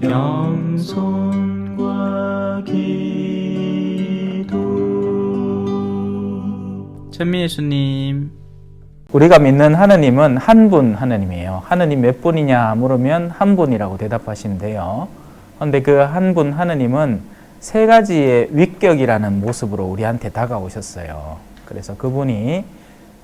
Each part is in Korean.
겸손과 기도. 천미 예수님, 우리가 믿는 하느님은 한 분 하느님이에요. 하느님 몇 분이냐 물으면 한 분이라고 대답하시는데요. 그런데 그 한 분 하느님은 세 가지의 위격이라는 모습으로 우리한테 다가오셨어요. 그래서 그분이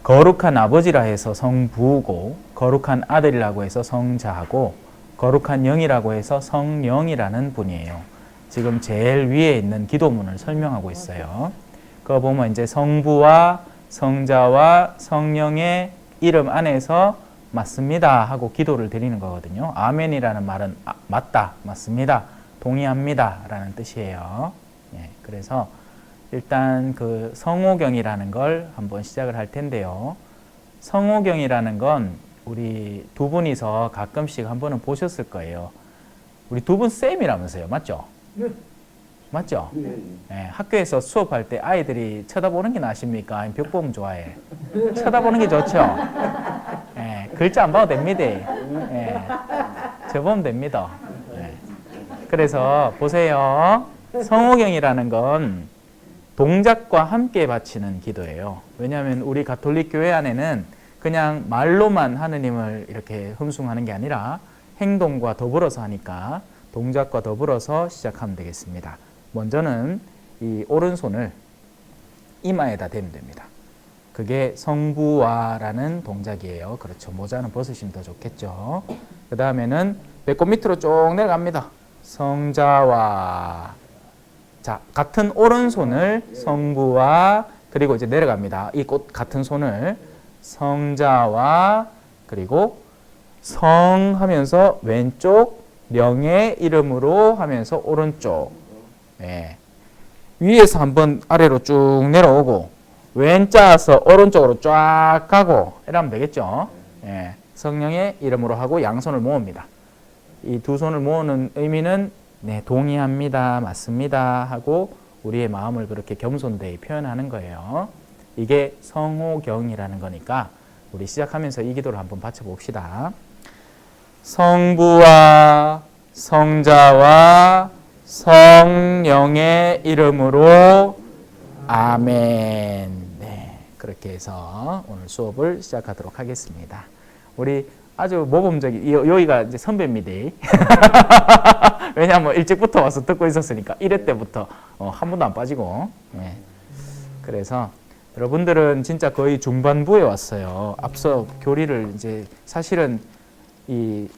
거룩한 아버지라 해서 성부고, 거룩한 아들이라고 해서 성자하고, 거룩한 영이라고 해서 성령이라는 분이에요. 지금 제일 위에 있는 기도문을 설명하고 있어요. 그거 보면 이제 성부와 성자와 성령의 이름 안에서 맞습니다 하고 기도를 드리는 거거든요. 아멘이라는 말은 맞다, 맞습니다, 동의합니다 라는 뜻이에요. 그래서 일단 그 성호경이라는 걸 한번 시작을 할 텐데요. 성호경이라는 건 우리 두 분이서 가끔씩 한 번은 보셨을 거예요. 우리 두 분 쌤이라면서요. 맞죠? 네. 맞죠? 학교에서 수업할 때 아이들이 쳐다보는 게 나십니까? 아니면 벽 보면 좋아해? 쳐다보는 게 좋죠? 글자 안 봐도 됩니다. 저 보면 됩니다. 그래서 보세요. 성호경이라는 건 동작과 함께 바치는 기도예요. 왜냐하면 우리 가톨릭 교회 안에는 그냥 말로만 하느님을 이렇게 흠숭하는 게 아니라 행동과 더불어서 하니까 동작과 더불어서 시작하면 되겠습니다. 먼저는 이 오른손을 이마에다 대면 됩니다. 그게 성부와라는 동작이에요. 그렇죠. 모자는 벗으시면 더 좋겠죠. 그 다음에는 배꼽 밑으로 쭉 내려갑니다. 성자와. 자, 같은 오른손을 성부와, 그리고 이제 내려갑니다. 이 같은 손을 성자와, 그리고 성 하면서 왼쪽, 명의 이름으로 하면서 오른쪽. 위에서 한번 아래로 쭉 내려오고 왼자서 오른쪽으로 쫙 가고 이러면 되겠죠. 성령의 이름으로 하고 양손을 모읍니다. 이 두 손을 모으는 의미는 동의합니다, 맞습니다 하고 우리의 마음을 그렇게 겸손되이 표현하는 거예요. 이게 성호경이라는 거니까 우리 시작하면서 이 기도를 한번 바쳐봅시다. 성부와 성자와 성령의 이름으로 아멘. 그렇게 해서 오늘 수업을 시작하도록 하겠습니다. 우리 아주 모범적인, 여기가 이제 선배입니다. 왜냐하면 일찍부터 와서 듣고 있었으니까 1회 때부터 한 번도 안 빠지고. 그래서 여러분들은 진짜 거의 중반부에 왔어요. 앞서 교리를 이제 사실은 이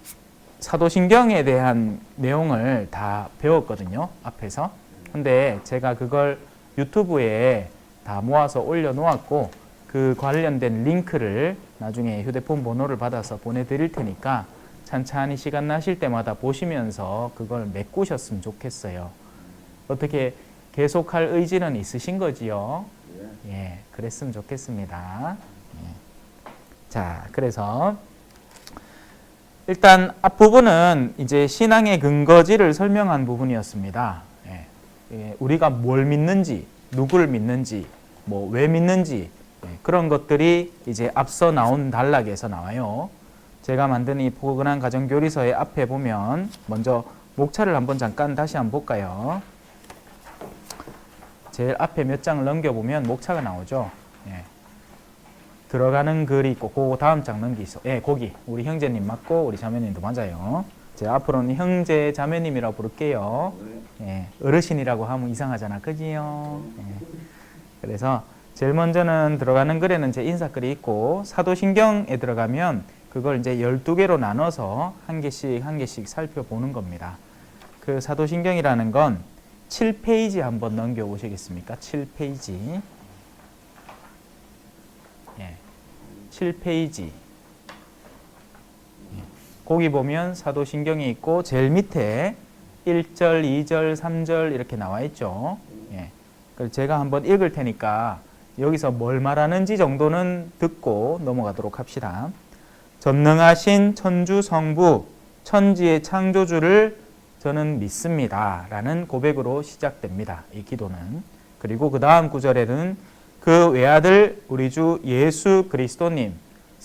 사도신경에 대한 내용을 다 배웠거든요. 앞에서. 근데 제가 그걸 유튜브에 다 모아서 올려놓았고 그 관련된 링크를 나중에 휴대폰 번호를 받아서 보내드릴 테니까 찬찬히 시간 나실 때마다 보시면서 그걸 메꾸셨으면 좋겠어요. 어떻게 계속할 의지는 있으신 거지요? 그랬으면 좋겠습니다. 자, 그래서 일단 앞부분은 이제 신앙의 근거지를 설명한 부분이었습니다. 우리가 뭘 믿는지, 누구를 믿는지, 뭐 왜 믿는지, 그런 것들이 이제 앞서 나온 단락에서 나와요. 제가 만든 이 포근한 가정교리서의 앞에 보면 먼저 목차를 한번 잠깐 다시 한번 볼까요? 제일 앞에 몇 장을 넘겨보면 목차가 나오죠. 들어가는 글이 있고 그 다음 장 넘기죠. 거기 우리 형제님 맞고 우리 자매님도 맞아요. 제가 앞으로는 형제 자매님이라고 부를게요. 어르신이라고 하면 이상하잖아, 그지요? 그래서 제일 먼저는 들어가는 글에는 제 인사글이 있고 사도신경에 들어가면 그걸 이제 12개로 나눠서 한 개씩 살펴보는 겁니다. 그 사도신경이라는 건 7페이지 한번 넘겨보시겠습니까? 7페이지. 7페이지. 거기 보면 사도신경이 있고 제일 밑에 1절, 2절, 3절 이렇게 나와 있죠. 그래서 제가 한번 읽을 테니까 여기서 뭘 말하는지 정도는 듣고 넘어가도록 합시다. 전능하신 천주 성부, 천지의 창조주를 저는 믿습니다 라는 고백으로 시작됩니다. 이 기도는. 그리고 그 다음 구절에는 그 외아들 우리 주 예수 그리스도님,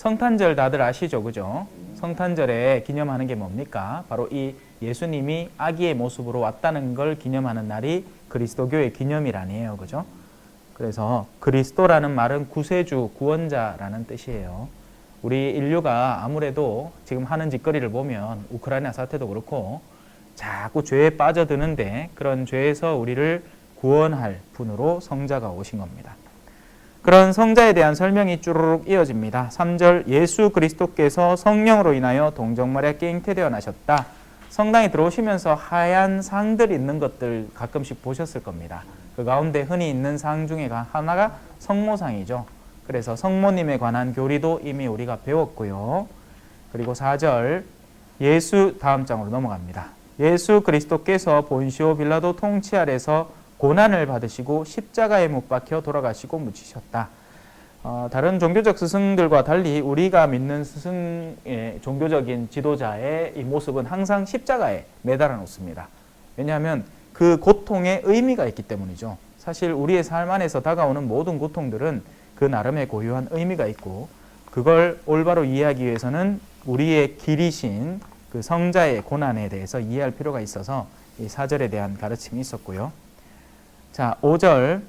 성탄절 다들 아시죠? 그죠? 성탄절에 기념하는 게 뭡니까? 바로 이 예수님이 아기의 모습으로 왔다는 걸 기념하는 날이 그리스도교의 기념일아니에요. 그죠? 그래서 그리스도라는 말은 구세주, 구원자라는 뜻이에요. 우리 인류가 아무래도 지금 하는 짓거리를 보면 우크라이나 사태도 그렇고 자꾸 죄에 빠져드는데 그런 죄에서 우리를 구원할 분으로 성자가 오신 겁니다. 그런 성자에 대한 설명이 쭈루룩 이어집니다. 3절 예수 그리스도께서 성령으로 인하여 동정마리아께 잉태되어 나셨다. 성당에 들어오시면서 하얀 상들 있는 것들 가끔씩 보셨을 겁니다. 그 가운데 흔히 있는 상 중에 하나가 성모상이죠. 그래서 성모님에 관한 교리도 이미 우리가 배웠고요. 그리고 4절 예수 다음 장으로 넘어갑니다. 예수 그리스도께서 본시오 빌라도 통치 아래서 고난을 받으시고 십자가에 못 박혀 돌아가시고 묻히셨다. 다른 종교적 스승들과 달리 우리가 믿는 스승의 종교적인 지도자의 이 모습은 항상 십자가에 매달아 놓습니다. 왜냐하면 그 고통에 의미가 있기 때문이죠. 사실 우리의 삶 안에서 다가오는 모든 고통들은 그 나름의 고유한 의미가 있고 그걸 올바로 이해하기 위해서는 우리의 길이신 그 성자의 고난에 대해서 이해할 필요가 있어서 이 4절에 대한 가르침이 있었고요. 자, 5절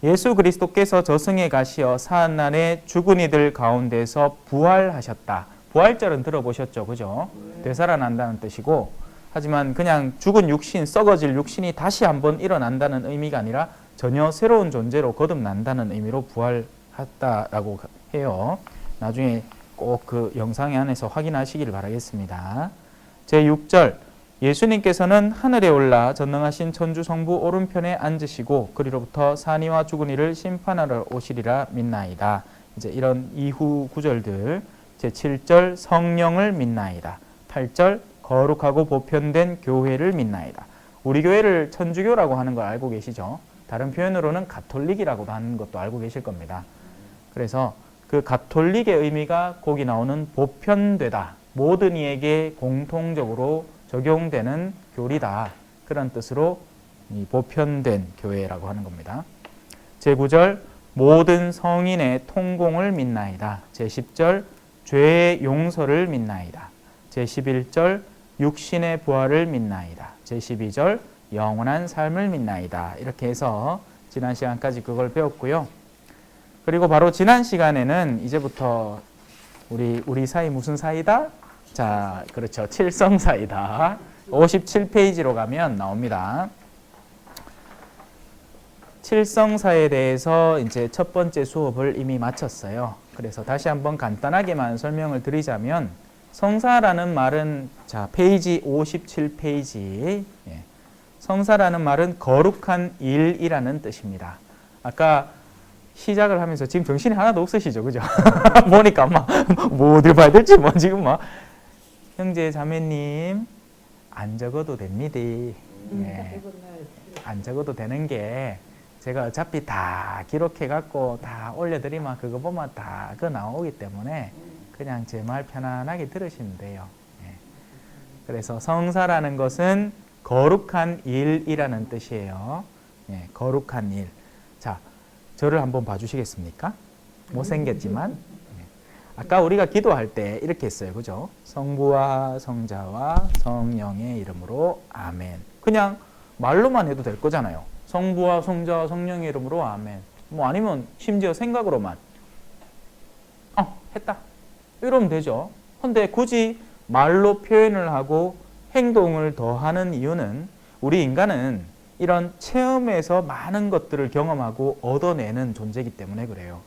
예수 그리스도께서 저승에 가시어 사한날에 죽은 이들 가운데서 부활하셨다. 부활절은 들어보셨죠? 그죠? 되살아난다는 뜻이고 하지만 그냥 죽은 육신, 썩어질 육신이 다시 한번 일어난다는 의미가 아니라 전혀 새로운 존재로 거듭난다는 의미로 부활했다라고 해요. 나중에 꼭 그 영상 안에서 확인하시기를 바라겠습니다. 제6절 예수님께서는 하늘에 올라 전능하신 천주 성부 오른편에 앉으시고 그리로부터 산이와 죽은 이를 심판하러 오시리라 믿나이다. 이제 이런 이후 구절들 제7절 성령을 믿나이다. 8절 거룩하고 보편된 교회를 믿나이다. 우리 교회를 천주교라고 하는 걸 알고 계시죠? 다른 표현으로는 가톨릭이라고도 하는 것도 알고 계실 겁니다. 그래서 그 가톨릭의 의미가 거기 나오는 보편되다. 모든 이에게 공통적으로 적용되는 교리다. 그런 뜻으로 이 보편된 교회라고 하는 겁니다. 제9절 모든 성인의 통공을 믿나이다. 제10절 죄의 용서를 믿나이다. 제11절 육신의 부활을 믿나이다. 제12절 영원한 삶을 믿나이다. 이렇게 해서 지난 시간까지 그걸 배웠고요. 그리고 바로 지난 시간에는 이제부터 우리 사이 무슨 사이다? 자, 그렇죠. 칠성사이다. 57페이지로 가면 나옵니다. 칠성사에 대해서 이제 첫 번째 수업을 이미 마쳤어요. 그래서 다시 한번 간단하게만 설명을 드리자면 성사라는 말은 자, 페이지 57페이지. 예. 성사라는 말은 거룩한 일이라는 뜻입니다. 아까 시작을 하면서 지금 정신이 하나도 없으시죠? 그죠? 보니까 막 뭐 어딜 봐야 될지 뭐 지금 막 형제 자매님 안 적어도 됩니다. 예. 안 적어도 되는 게 제가 어차피 다 기록해 갖고 다 올려드리면 그거 보면 다 그거 나오기 때문에 그냥 제 말 편안하게 들으시면 돼요. 예. 그래서 성사라는 것은 거룩한 일이라는 뜻이에요. 예, 거룩한 일. 자, 저를 한번 봐주시겠습니까? 못생겼지만. 예. 아까 우리가 기도할 때 이렇게 했어요. 그죠? 성부와 성자와 성령의 이름으로 아멘. 그냥 말로만 해도 될 거잖아요. 성부와 성자와 성령의 이름으로 아멘. 뭐 아니면 심지어 생각으로만 했다. 이러면 되죠. 근데 굳이 말로 표현을 하고 행동을 더하는 이유는 우리 인간은 이런 체험에서 많은 것들을 경험하고 얻어내는 존재이기 때문에 그래요.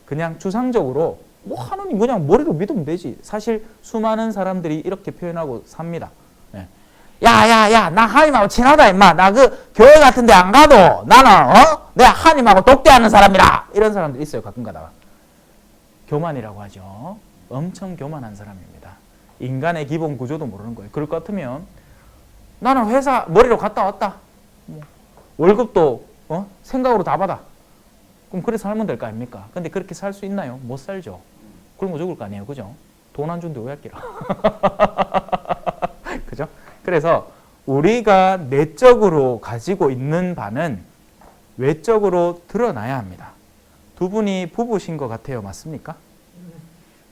그냥 추상적으로 뭐 하느님 그냥 머리로 믿으면 되지. 사실 수많은 사람들이 이렇게 표현하고 삽니다. 네. 야야야 나 하나님하고 친하다 임마. 나 그 교회 같은 데 안 가도 나는 내가 하나님하고 독대하는 사람이라. 이런 사람들이 있어요. 가끔 가다가. 교만이라고 하죠. 엄청 교만한 사람입니다. 인간의 기본 구조도 모르는 거예요. 그럴 것 같으면 나는 회사 머리로 갔다 왔다. 월급도 생각으로 다 받아. 그럼 그렇게 살면 될 거 아닙니까? 근데 그렇게 살 수 있나요? 못 살죠. 굶어 죽을 거 아니에요. 그죠? 돈 안 준데 왜 할기라. 그죠? 그래서 우리가 내적으로 가지고 있는 바는 외적으로 드러나야 합니다. 두 분이 부부신 것 같아요. 맞습니까?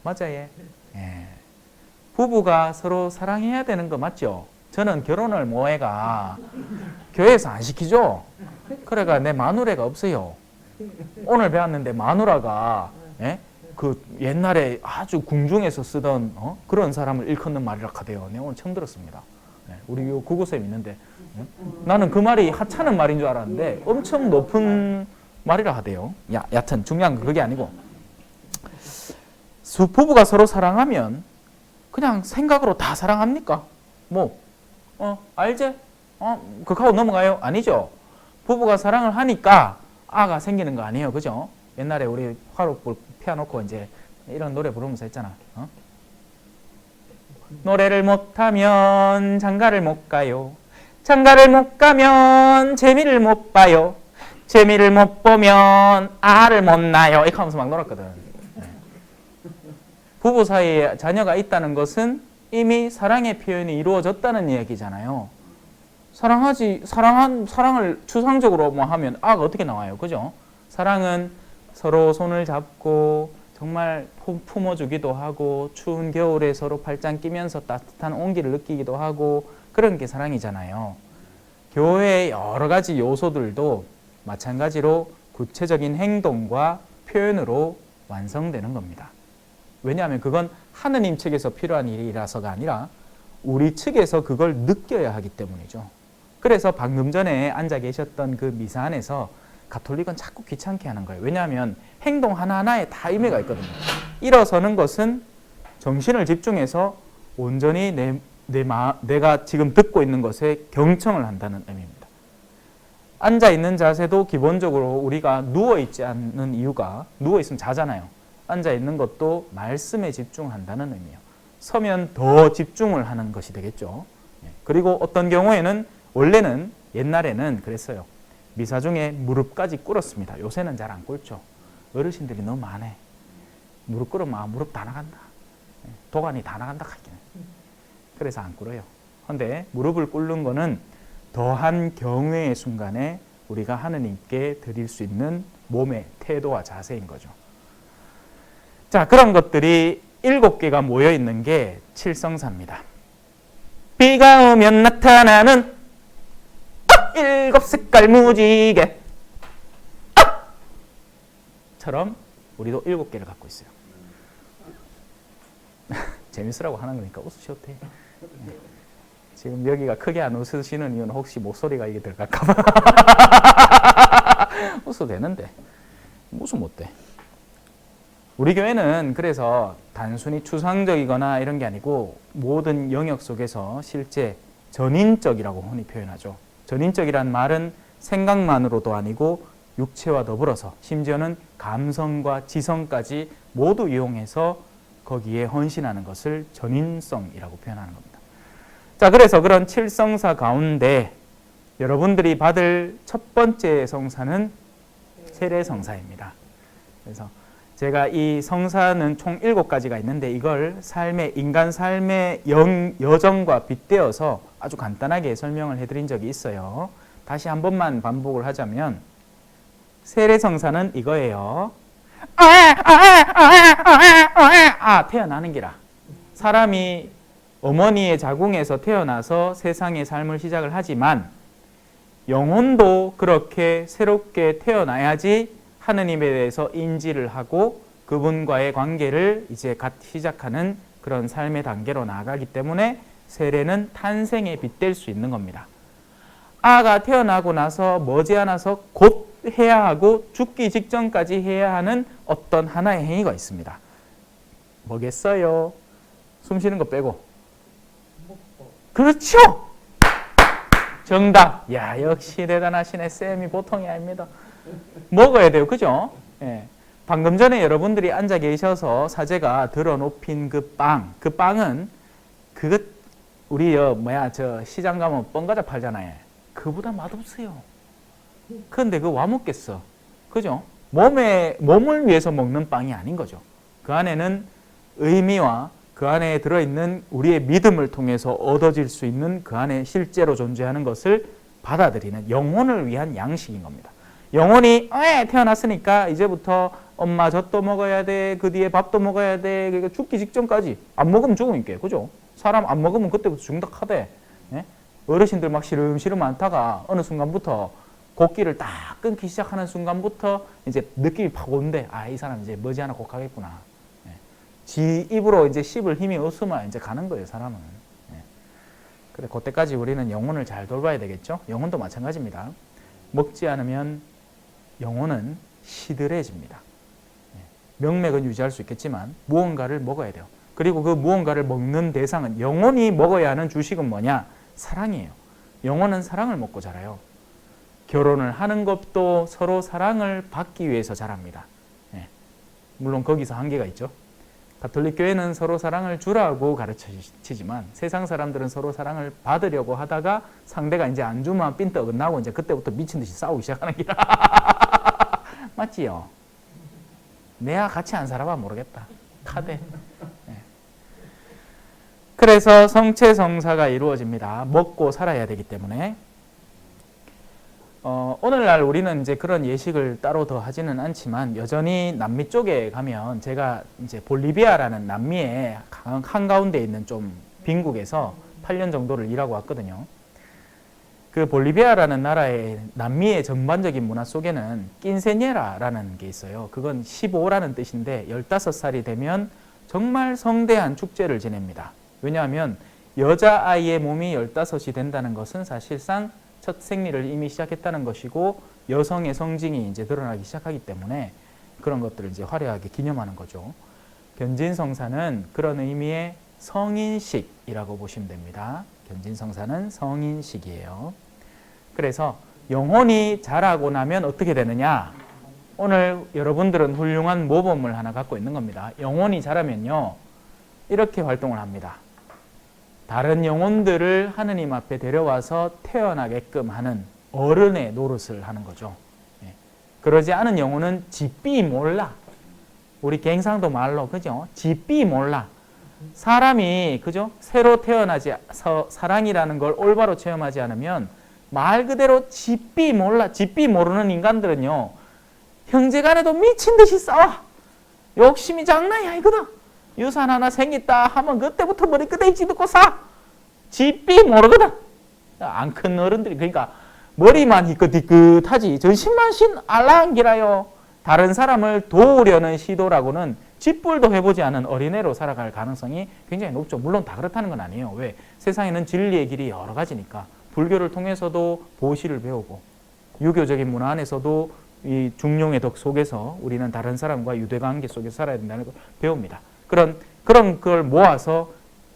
맞아요. 예. 부부가 서로 사랑해야 되는 거 맞죠? 저는 결혼을 뭐해가 교회에서 안 시키죠. 그래가 내 마누라가 없어요. 오늘 배웠는데 마누라가 예? 그 옛날에 아주 궁중에서 쓰던 그런 사람을 일컫는 말이라 하대요. 내가 오늘 처음 들었습니다. 예. 우리 요 구구쌤 있는데 나는 그 말이 하찮은 말인 줄 알았는데 엄청 높은 말이라 하대요. 여튼 중요한 건 그게 아니고 부부가 서로 사랑하면 그냥 생각으로 다 사랑합니까? 뭐 알지? 그거 하고 넘어가요? 아니죠. 부부가 사랑을 하니까 아가 생기는 거 아니에요. 그죠? 옛날에 우리 화롯불 피워놓고 이제 이런 노래 부르면서 했잖아. 노래를 못하면 장가를 못 가요. 장가를 못 가면 재미를 못 봐요. 재미를 못 보면 알을 못 낳아요. 이렇게 하면서 막 놀았거든. 부부 사이에 자녀가 있다는 것은 이미 사랑의 표현이 이루어졌다는 이야기잖아요. 사랑을 추상적으로 뭐 하면 아가 어떻게 나와요? 그죠? 사랑은 서로 손을 잡고 정말 품어주기도 하고 추운 겨울에 서로 팔짱 끼면서 따뜻한 온기를 느끼기도 하고 그런 게 사랑이잖아요. 교회의 여러 가지 요소들도 마찬가지로 구체적인 행동과 표현으로 완성되는 겁니다. 왜냐하면 그건 하느님 측에서 필요한 일이라서가 아니라 우리 측에서 그걸 느껴야 하기 때문이죠. 그래서 방금 전에 앉아 계셨던 그 미사 안에서 가톨릭은 자꾸 귀찮게 하는 거예요. 왜냐하면 행동 하나하나에 다 의미가 있거든요. 일어서는 것은 정신을 집중해서 온전히 내가 지금 듣고 있는 것에 경청을 한다는 의미입니다. 앉아있는 자세도 기본적으로 우리가 누워있지 않는 이유가 누워있으면 자잖아요. 앉아있는 것도 말씀에 집중한다는 의미예요. 서면 더 집중을 하는 것이 되겠죠. 그리고 어떤 경우에는 원래는 옛날에는 그랬어요. 미사 중에 무릎까지 꿇었습니다. 요새는 잘 안 꿇죠. 어르신들이 너무 많아. 무릎 꿇으면 무릎 다 나간다. 도가니 다 나간다 하기는. 그래서 안 꿇어요. 그런데 무릎을 꿇는 거는 더한 경외의 순간에 우리가 하느님께 드릴 수 있는 몸의 태도와 자세인 거죠. 자, 그런 것들이 7개가 모여 있는 게 칠성사입니다. 비가 오면 나타나는 7색깔 무지개 처럼 우리도 7개를 갖고 있어요. 재밌으라고 하는 거니까 웃으셔도 돼요. 지금 여기가 크게 안 웃으시는 이유는 혹시 목소리가 이게 들어갈까 봐. 웃어도 되는데 웃으면 어때? 우리 교회는 그래서 단순히 추상적이거나 이런 게 아니고 모든 영역 속에서 실제 전인적이라고 흔히 표현하죠. 전인적이란 말은 생각만으로도 아니고 육체와 더불어서 심지어는 감성과 지성까지 모두 이용해서 거기에 헌신하는 것을 전인성이라고 표현하는 겁니다. 자, 그래서 그런 칠성사 가운데 여러분들이 받을 첫 번째 성사는 세례성사입니다. 그래서 제가 이 성사는 총 7가지가 있는데 이걸 인간 삶의 여정과 빗대어서 아주 간단하게 설명을 해드린 적이 있어요. 다시 한 번만 반복을 하자면 세례성사는 이거예요. 태어나는 기라. 사람이 어머니의 자궁에서 태어나서 세상의 삶을 시작을 하지만 영혼도 그렇게 새롭게 태어나야지 하느님에 대해서 인지를 하고 그분과의 관계를 이제 갓 시작하는 그런 삶의 단계로 나아가기 때문에 세례는 탄생에 빗댈 수 있는 겁니다. 아가 태어나고 나서 머지않아서 곧 해야 하고 죽기 직전까지 해야 하는 어떤 하나의 행위가 있습니다. 뭐겠어요? 숨 쉬는 거 빼고. 그렇죠! 정답! 야, 역시 대단하시네. 쌤이 보통이 아닙니다. 먹어야 돼요. 그죠? 예. 방금 전에 여러분들이 앉아 계셔서 사제가 들어 높인 그 빵은 우리 저 시장 가면 뻥과자 팔잖아요. 그보다 맛없어요. 그런데 그거 와 먹겠어. 그죠? 몸을 위해서 먹는 빵이 아닌 거죠. 그 안에는 의미와 그 안에 들어있는 우리의 믿음을 통해서 얻어질 수 있는 그 안에 실제로 존재하는 것을 받아들이는 영혼을 위한 양식인 겁니다. 영혼이 태어났으니까 이제부터 엄마 젖도 먹어야 돼. 그 뒤에 밥도 먹어야 돼. 그러니까 죽기 직전까지. 안 먹으면 죽으니까. 그죠? 사람 안 먹으면 그때부터 죽는다 하대. 예? 어르신들 막 시름시름 많다가 어느 순간부터 곡기를 딱 끊기 시작하는 순간부터 이제 느낌이 팍 온대. 아, 이 사람 이제 머지않아 곡하겠구나. 예. 지 입으로 이제 씹을 힘이 없으면 이제 가는 거예요, 사람은. 예. 그래, 그때까지 우리는 영혼을 잘 돌봐야 되겠죠? 영혼도 마찬가지입니다. 먹지 않으면 영혼은 시들해집니다. 예. 명맥은 유지할 수 있겠지만 무언가를 먹어야 돼요. 그리고 그 무언가를 먹는 대상은 영혼이 먹어야 하는 주식은 뭐냐? 사랑이에요. 영혼은 사랑을 먹고 자라요. 결혼을 하는 것도 서로 사랑을 받기 위해서 자랍니다. 예. 물론 거기서 한계가 있죠. 가톨릭 교회는 서로 사랑을 주라고 가르치지만 세상 사람들은 서로 사랑을 받으려고 하다가 상대가 이제 안 주면 삔떡 어긋나고 이제 그때부터 미친 듯이 싸우기 시작하는 기라. 맞지요? 내가 같이 안 살아봐 모르겠다. 카드. 예. 그래서 성체성사가 이루어집니다. 먹고 살아야 되기 때문에. 오늘날 우리는 이제 그런 예식을 따로 더 하지는 않지만 여전히 남미 쪽에 가면 제가 이제 볼리비아라는 남미의 한가운데 있는 좀 빈국에서 8년 정도를 일하고 왔거든요. 그 볼리비아라는 나라의 남미의 전반적인 문화 속에는 낀세녜라라는 게 있어요. 그건 15라는 뜻인데 15살이 되면 정말 성대한 축제를 지냅니다. 왜냐하면 여자아이의 몸이 15이 된다는 것은 사실상 첫 생리를 이미 시작했다는 것이고 여성의 성징이 이제 드러나기 시작하기 때문에 그런 것들을 이제 화려하게 기념하는 거죠. 견진성사는 그런 의미의 성인식이라고 보시면 됩니다. 견진성사는 성인식이에요. 그래서 영혼이 자라고 나면 어떻게 되느냐? 오늘 여러분들은 훌륭한 모범을 하나 갖고 있는 겁니다. 영혼이 자라면요, 이렇게 활동을 합니다. 다른 영혼들을 하느님 앞에 데려와서 태어나게끔 하는 어른의 노릇을 하는 거죠. 예. 그러지 않은 영혼은 지삐 몰라. 우리 갱상도 말로, 그죠? 지삐 몰라. 사람이, 그죠? 새로 태어나서 사랑이라는 걸 올바로 체험하지 않으면 말 그대로 지삐 몰라. 지삐 모르는 인간들은요, 형제간에도 미친 듯이 싸워. 욕심이 장난이 아니거든. 유산 하나 생겼다 하면 그때부터 머리끄댕이 찌듣고 사. 지삐 모르거든. 안 큰 어른들이. 그러니까 머리만 희끗희끗하지 전신만신 알랑기라요. 다른 사람을 도우려는 시도라고는 짓불도 해보지 않은 어린애로 살아갈 가능성이 굉장히 높죠. 물론 다 그렇다는 건 아니에요. 왜? 세상에는 진리의 길이 여러 가지니까. 불교를 통해서도 보시를 배우고 유교적인 문화 안에서도 이 중용의 덕 속에서 우리는 다른 사람과 유대관계 속에서 살아야 된다는 걸 배웁니다. 그런 걸 모아서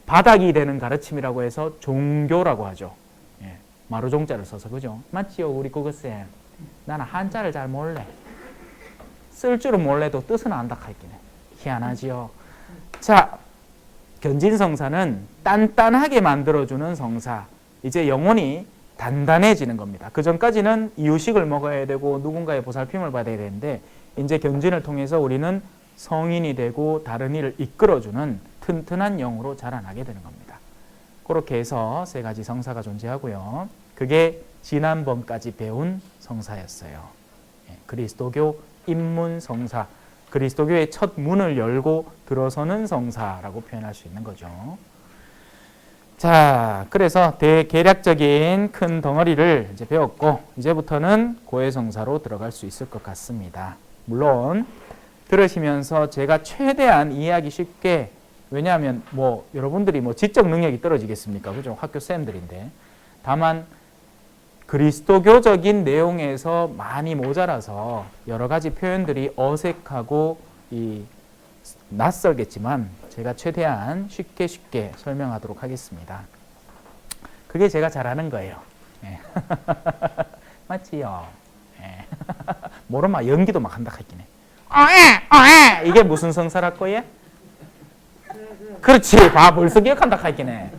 바닥이 되는 가르침이라고 해서 종교라고 하죠. 예, 마루종자를 써서, 그죠? 맞지요, 우리 국어쌤? 나는 한자를 잘 몰래. 쓸 줄은 몰래도 뜻은 안다 할기네. 희한하지요. 자, 견진성사는 단단하게 만들어주는 성사. 이제 영혼이 단단해지는 겁니다. 그 전까지는 이유식을 먹어야 되고 누군가의 보살핌을 받아야 되는데 이제 견진을 통해서 우리는 성인이 되고 다른 일을 이끌어주는 튼튼한 영으로 자라나게 되는 겁니다. 그렇게 해서 세 가지 성사가 존재하고요. 그게 지난번까지 배운 성사였어요. 그리스도교 입문 성사, 그리스도교의 첫 문을 열고 들어서는 성사라고 표현할 수 있는 거죠. 자, 그래서 대개략적인 큰 덩어리를 이제 배웠고 이제부터는 고해성사로 들어갈 수 있을 것 같습니다. 물론 들으시면서 제가 최대한 이해하기 쉽게, 왜냐하면 뭐 여러분들이 뭐 지적 능력이 떨어지겠습니까? 그죠? 학교 쌤들인데. 다만 그리스도교적인 내용에서 많이 모자라서 여러 가지 표현들이 어색하고 낯설겠지만 제가 최대한 쉽게 설명하도록 하겠습니다. 그게 제가 잘하는 거예요. 예. 맞지요? 예. 모르면 연기도 막 한다 했긴 해. 이게 무슨 성사랄 예? 그렇지. 벌써 기억한다 했긴 해.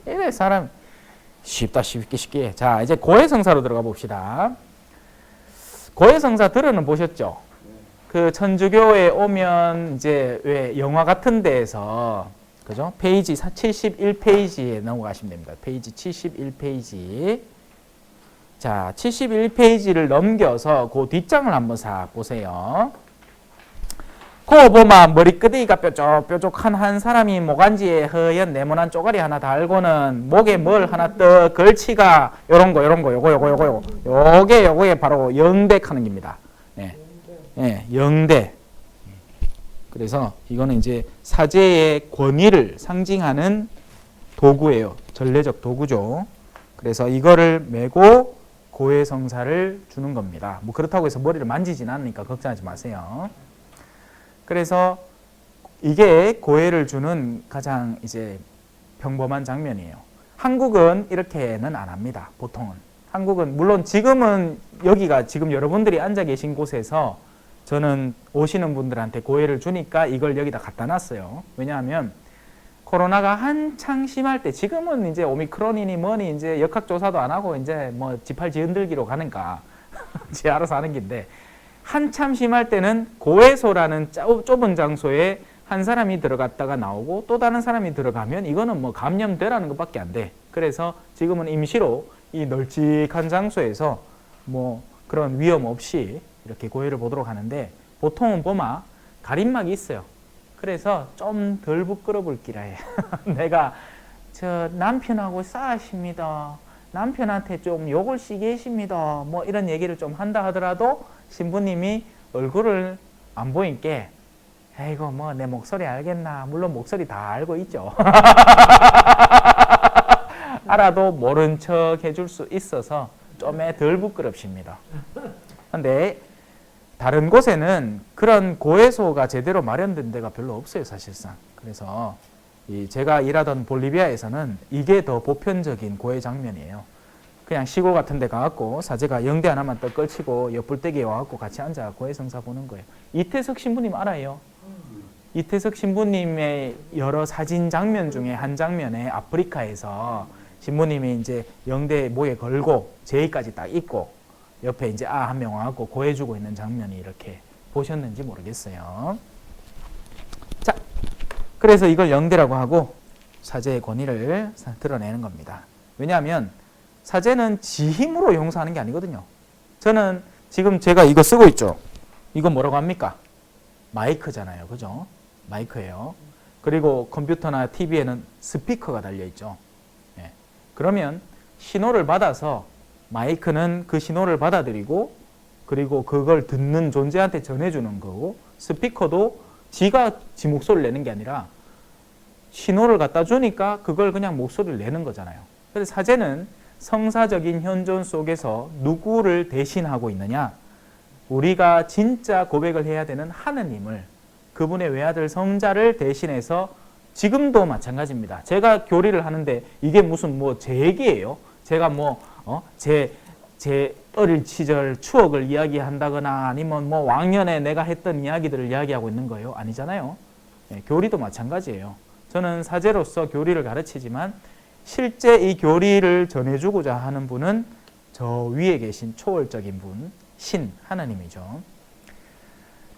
이래 사람 쉽게. 자, 이제 고해성사로 들어가 봅시다. 고해성사 들어는 보셨죠? 그 천주교에 오면 이제 왜 영화 같은 데에서, 그죠? 페이지 71페이지에 넘어가시면 됩니다. 페이지 71페이지. 자, 71페이지를 넘겨서 그 뒷장을 한번 싹 보세요. 그거 보면 머리끄댕이가 뾰족뾰족한 한 사람이 모간지에 허연 네모난 쪼가리 하나 달고는 목에 뭘 하나 떡 걸치가 요게 바로 영대하는 겁니다. 예. 예, 영대. 그래서 이거는 이제 사제의 권위를 상징하는 도구예요. 전례적 도구죠. 그래서 이거를 메고 고해성사를 주는 겁니다. 뭐 그렇다고 해서 머리를 만지진 않으니까 걱정하지 마세요. 그래서 이게 고해를 주는 가장 이제 평범한 장면이에요. 한국은 이렇게는 안 합니다. 보통은. 한국은 물론 지금은 여기가 지금 여러분들이 앉아 계신 곳에서 저는 오시는 분들한테 고해를 주니까 이걸 여기다 갖다 놨어요. 왜냐하면 코로나가 한창 심할 때, 지금은 이제 오미크론이니 뭐니 이제 역학조사도 안 하고 이제 뭐 지팔 지흔들기로 가니까 지 알아서 하는 긴데, 한참 심할 때는 고해소라는 좁은 장소에 한 사람이 들어갔다가 나오고 또 다른 사람이 들어가면 이거는 뭐 감염되라는 것밖에 안 돼. 그래서 지금은 임시로 이 널찍한 장소에서 뭐 그런 위험 없이 이렇게 고해를 보도록 하는데, 보통은 보마 가림막이 있어요. 그래서 좀 덜 부끄러울 기라 해. 내가 저 남편하고 싸우십니다. 남편한테 좀 욕을 쓰게 계십니다. 뭐 이런 얘기를 좀 한다 하더라도 신부님이 얼굴을 안 보이니까 에이고 뭐 내 목소리 알겠나. 물론 목소리 다 알고 있죠. 알아도 모른 척 해줄 수 있어서 좀 덜 부끄럽습니다. 근데 다른 곳에는 그런 고해소가 제대로 마련된 데가 별로 없어요, 사실상. 그래서 제가 일하던 볼리비아에서는 이게 더 보편적인 고해 장면이에요. 그냥 시골 같은 데 가갖고 사제가 영대 하나만 떡 걸치고 옆불대기에 와갖고 같이 앉아 고해성사 보는 거예요. 이태석 신부님 알아요? 이태석 신부님의 여러 사진 장면 중에 한 장면에 아프리카에서 신부님이 이제 영대 목에 걸고 제의까지 딱 입고 옆에 이제 한 명 와갖고 고해주고 있는 장면이 이렇게 보셨는지 모르겠어요. 자, 그래서 이걸 영대라고 하고 사제의 권위를 드러내는 겁니다. 왜냐하면 사제는 지 힘으로 용서하는 게 아니거든요. 저는 지금 제가 이거 쓰고 있죠. 이거 뭐라고 합니까? 마이크잖아요. 그죠? 마이크예요. 그리고 컴퓨터나 TV에는 스피커가 달려있죠. 예. 그러면 신호를 받아서 마이크는 그 신호를 받아들이고 그리고 그걸 듣는 존재한테 전해주는 거고, 스피커도 지가 지 목소리를 내는 게 아니라 신호를 갖다 주니까 그걸 그냥 목소리를 내는 거잖아요. 그래서 사제는 성사적인 현존 속에서 누구를 대신하고 있느냐? 우리가 진짜 고백을 해야 되는 하느님을, 그분의 외아들 성자를 대신해서, 지금도 마찬가지입니다. 제가 교리를 하는데 이게 무슨 뭐 제 얘기예요? 제가 뭐 제 어릴 시절 추억을 이야기한다거나 아니면 뭐 왕년에 내가 했던 이야기들을 이야기하고 있는 거예요? 아니잖아요. 예, 교리도 마찬가지예요. 저는 사제로서 교리를 가르치지만 실제 이 교리를 전해주고자 하는 분은 저 위에 계신 초월적인 분, 신 하나님이죠.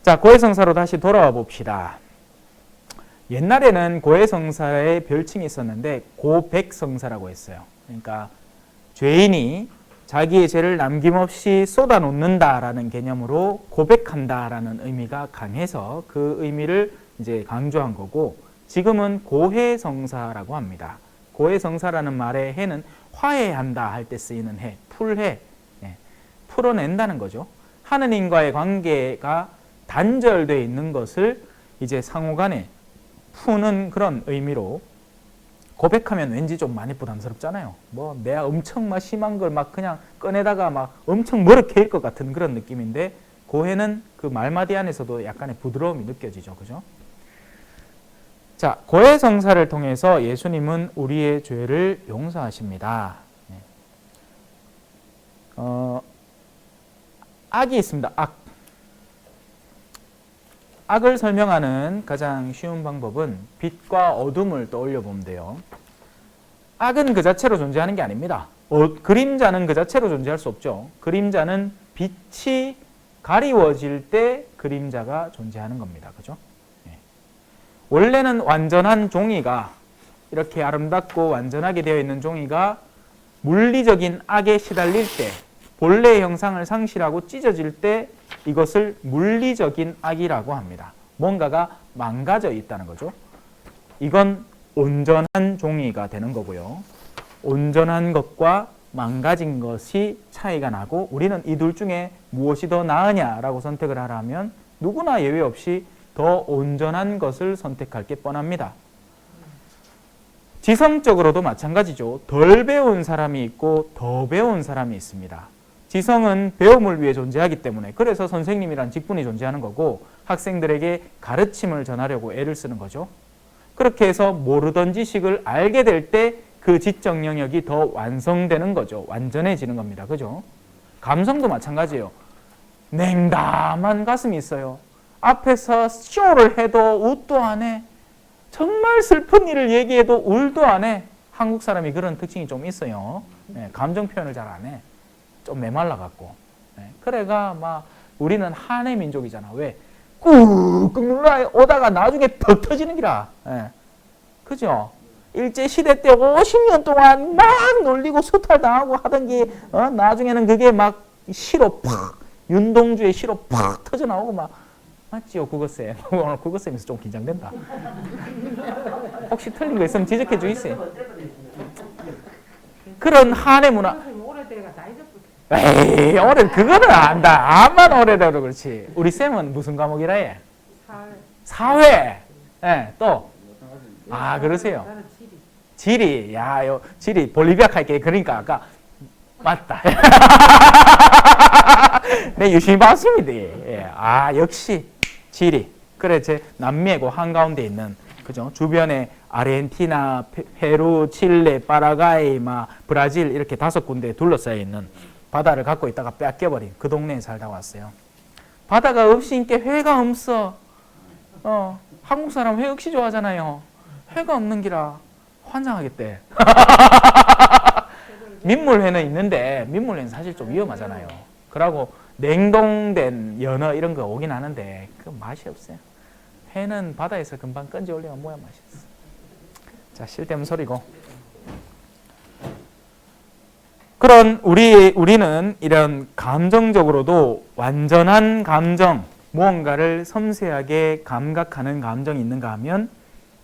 자, 고해성사로 다시 돌아와 봅시다. 옛날에는 고해성사의 별칭이 있었는데 고백성사라고 했어요. 그러니까 죄인이 자기의 죄를 남김없이 쏟아놓는다라는 개념으로 고백한다라는 의미가 강해서 그 의미를 이제 강조한 거고, 지금은 고해성사라고 합니다. 고해성사라는 말의 해는 화해한다 할 때 쓰이는 해, 풀해, 풀어낸다는 거죠. 하느님과의 관계가 단절되어 있는 것을 이제 상호간에 푸는 그런 의미로, 고백하면 왠지 좀 많이 부담스럽잖아요. 뭐 내가 엄청 막 심한 걸 막 그냥 꺼내다가 막 엄청 머쓱해 일 것 같은 그런 느낌인데, 고해는 그 말마디 안에서도 약간의 부드러움이 느껴지죠. 그죠? 자, 고해성사를 통해서 예수님은 우리의 죄를 용서하십니다. 악이 있습니다. 악을 설명하는 가장 쉬운 방법은 빛과 어둠을 떠올려 보면 돼요. 악은 그 자체로 존재하는 게 아닙니다. 그림자는 그 자체로 존재할 수 없죠. 그림자는 빛이 가리워질 때 그림자가 존재하는 겁니다. 그죠? 원래는 완전한 종이가, 이렇게 아름답고 완전하게 되어 있는 종이가 물리적인 악에 시달릴 때, 본래의 형상을 상실하고 찢어질 때 이것을 물리적인 악이라고 합니다. 뭔가가 망가져 있다는 거죠. 이건 온전한 종이가 되는 거고요. 온전한 것과 망가진 것이 차이가 나고 우리는 이 둘 중에 무엇이 더 나으냐라고 선택을 하라면 누구나 예외 없이 더 온전한 것을 선택할 게 뻔합니다. 지성적으로도 마찬가지죠. 덜 배운 사람이 있고 더 배운 사람이 있습니다. 지성은 배움을 위해 존재하기 때문에 그래서 선생님이란 직분이 존재하는 거고 학생들에게 가르침을 전하려고 애를 쓰는 거죠. 그렇게 해서 모르던 지식을 알게 될 때 그 지적 영역이 더 완성되는 거죠. 완전해지는 겁니다. 그죠? 감성도 마찬가지예요. 냉담한 가슴이 있어요. 앞에서 쇼를 해도 웃도 안 해. 정말 슬픈 일을 얘기해도 울도 안 해. 한국 사람이 그런 특징이 좀 있어요. 네, 감정 표현을 잘 안 해. 좀 메말라 갖고. 네, 그래가 막 우리는 한의 민족이잖아. 왜? 꾹꾹 눌러 오다가 나중에 퍽 터지는 기라. 네. 그죠? 일제시대 때 50년 동안 막 놀리고 수탈당하고 하던 게 나중에는 그게 막 시로 팍 윤동주의 시로 팍 터져나오고 막 맞지요? 국어쌤. 오늘 국어쌤에서 좀 긴장된다. 혹시 틀린 거 있으면 지적해 주이세요. 그런 한의 문화. 에이, 오래 그거는 안다. 암만 오래돼도 그렇지. 우리 쌤은 무슨 과목이라 해? 사회. 네, 또. 아, 그러세요. 지리. 야, 요 지리 볼리비아 갈게. 그러니까 아까 맞다. 네, 유심히 봤습니다. 예. 아, 역시 지리. 그래, 제 남미고 한가운데 있는 그죠? 주변에 아르헨티나, 페루, 칠레, 파라과이, 브라질 이렇게 5군데에 둘러싸여 있는 바다를 갖고 있다가 뺏겨버린 그 동네에 살다 왔어요. 바다가 없으니까 회가 없어. 한국 사람 회 역시 좋아하잖아요. 회가 없는 기라 환장하겠대. 민물회는 있는데 민물회는 사실 좀 위험하잖아요. 그러고 냉동된 연어 이런 거 오긴 하는데 그 맛이 없어요. 회는 바다에서 금방 건져 올리면 뭐야 맛있어. 자, 쓸데없는 소리고. 그런 우리는 이런 감정적으로도 완전한 감정, 무언가를 섬세하게 감각하는 감정이 있는가 하면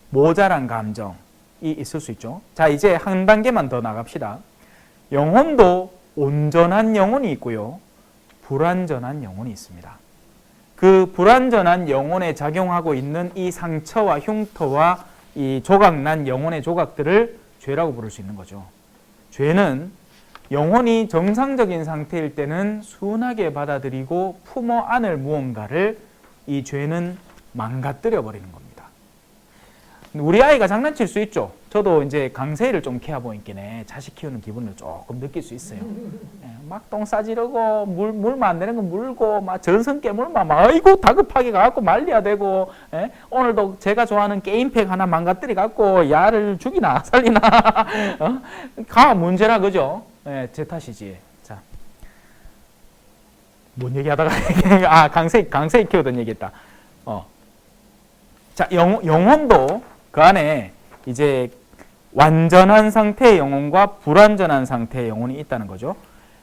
모자란 감정이 있을 수 있죠. 자, 이제 한 단계만 더 나갑시다. 영혼도 온전한 영혼이 있고요. 불완전한 영혼이 있습니다. 그 불완전한 영혼에 작용하고 있는 이 상처와 흉터와 이 조각난 영혼의 조각들을 죄라고 부를 수 있는 거죠. 죄는 영혼이 정상적인 상태일 때는 순하게 받아들이고 품어 안을 무언가를 이 죄는 망가뜨려 버리는 겁니다. 우리 아이가 장난칠 수 있죠. 저도 이제 강세희를 좀 키워보니까 자식 키우는 기분을 조금 느낄 수 있어요. 막 똥 싸지르고 물면 안 되는 거 물고 막 전선 깨물면 막 아이고 다급하게 가갖고 말려야 되고 오늘도 제가 좋아하는 게임팩 하나 망가뜨려 갖고 야를 죽이나 살리나 가 문제라 그죠? 제 탓이지. 자, 뭔 얘기하다가 아 강세희 키우던 얘기했다. 자, 영혼도 그 안에 이제 완전한 상태의 영혼과 불완전한 상태의 영혼이 있다는 거죠.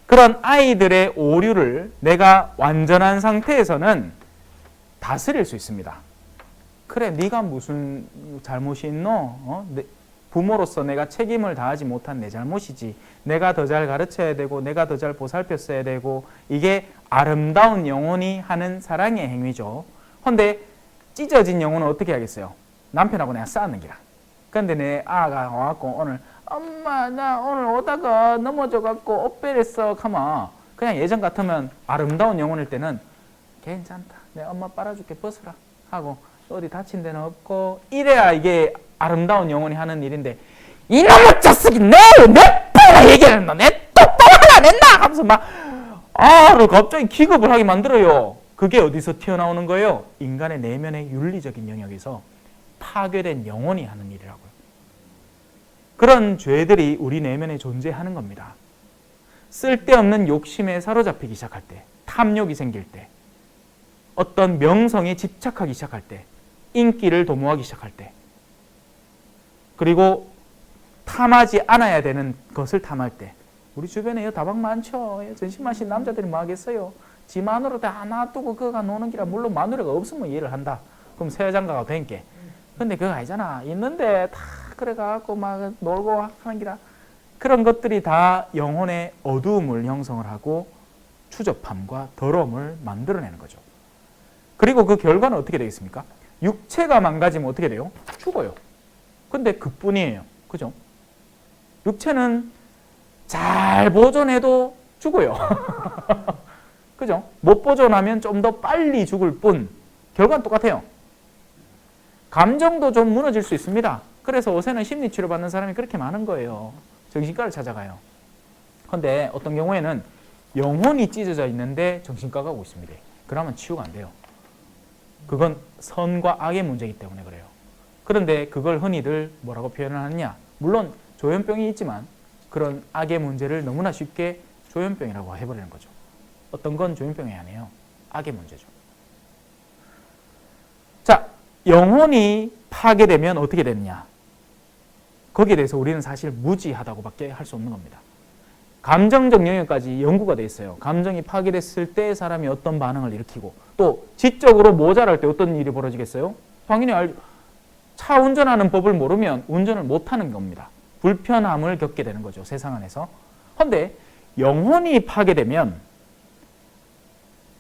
그런 아이들의 오류를 내가 완전한 상태에서는 다스릴 수 있습니다. 그래, 네가 무슨 잘못이 있노? 부모로서 내가 책임을 다하지 못한 내 잘못이지. 내가 더 잘 가르쳐야 되고 내가 더 잘 보살폈어야 되고 이게 아름다운 영혼이 하는 사랑의 행위죠. 그런데 찢어진 영혼은 어떻게 하겠어요? 남편하고 내가 싸우는 기라. 근데 내 아가 와갖고 오늘 엄마 나 오늘 오다가 넘어져갖고 옷베렸어 하면 그냥 예전 같으면 아름다운 영혼일 때는 괜찮다. 내 엄마 빨아줄게 벗어라 하고 어디 다친 데는 없고 이래야 이게 아름다운 영혼이 하는 일인데 이놈의 자식이 내 뽀라 얘기를 했나 내 똑바로 하나 냈나 하면서 막 아를 갑자기 기겁을 하게 만들어요. 그게 어디서 튀어나오는 거예요? 인간의 내면의 윤리적인 영역에서 파괴된 영혼이 하는 일이라고요. 그런 죄들이 우리 내면에 존재하는 겁니다. 쓸데없는 욕심에 사로잡히기 시작할 때, 탐욕이 생길 때, 어떤 명성에 집착하기 시작할 때, 인기를 도모하기 시작할 때, 그리고 탐하지 않아야 되는 것을 탐할 때, 우리 주변에 다방 많죠. 전신 마신 남자들이 뭐 하겠어요. 지 마누라 다 놔두고 그가 노는 기라. 물론 마누라가 없으면 이해를 한다. 그럼 새 여장가가 된게. 근데 그거 아니잖아. 있는데 다 그래갖고 막 놀고 하는 기라. 그런 것들이 다 영혼의 어두움을 형성을 하고 추접함과 더러움을 만들어내는 거죠. 그리고 그 결과는 어떻게 되겠습니까? 육체가 망가지면 어떻게 돼요? 죽어요. 근데 그뿐이에요. 그죠? 육체는 잘 보존해도 죽어요. 그죠? 못 보존하면 좀 더 빨리 죽을 뿐 결과는 똑같아요. 감정도 좀 무너질 수 있습니다. 그래서 요새는 심리치료 받는 사람이 그렇게 많은 거예요. 정신과를 찾아가요. 그런데 어떤 경우에는 영혼이 찢어져 있는데 정신과가 오고 있습니다. 그러면 치유가 안 돼요. 그건 선과 악의 문제이기 때문에 그래요. 그런데 그걸 흔히들 뭐라고 표현을 하느냐? 물론 조현병이 있지만 그런 악의 문제를 너무나 쉽게 조현병이라고 해버리는 거죠. 어떤 건 조현병이 아니에요. 악의 문제죠. 자, 영혼이 파괴되면 어떻게 되느냐? 거기에 대해서 우리는 사실 무지하다고밖에 할 수 없는 겁니다. 감정적 영역까지 연구가 돼 있어요. 감정이 파괴됐을 때 사람이 어떤 반응을 일으키고 또 지적으로 모자랄 때 어떤 일이 벌어지겠어요? 당연히 차 운전하는 법을 모르면 운전을 못하는 겁니다. 불편함을 겪게 되는 거죠. 세상 안에서. 그런데 영혼이 파괴되면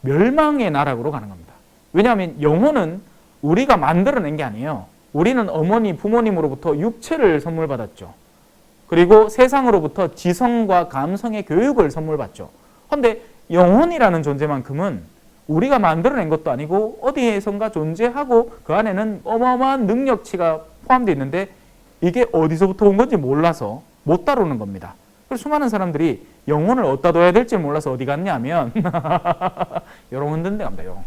멸망의 나락으로 가는 겁니다. 왜냐하면 영혼은 우리가 만들어낸 게 아니에요. 우리는 어머니, 부모님으로부터 육체를 선물 받았죠. 그리고 세상으로부터 지성과 감성의 교육을 선물 받죠. 그런데 영혼이라는 존재만큼은 우리가 만들어낸 것도 아니고 어디에선가 존재하고 그 안에는 어마어마한 능력치가 포함되어 있는데 이게 어디서부터 온 건지 몰라서 못 다루는 겁니다. 그래서 수많은 사람들이 영혼을 어디다 둬야 될지 몰라서 어디 갔냐면 요런 흔든 데 갑니다. 요런.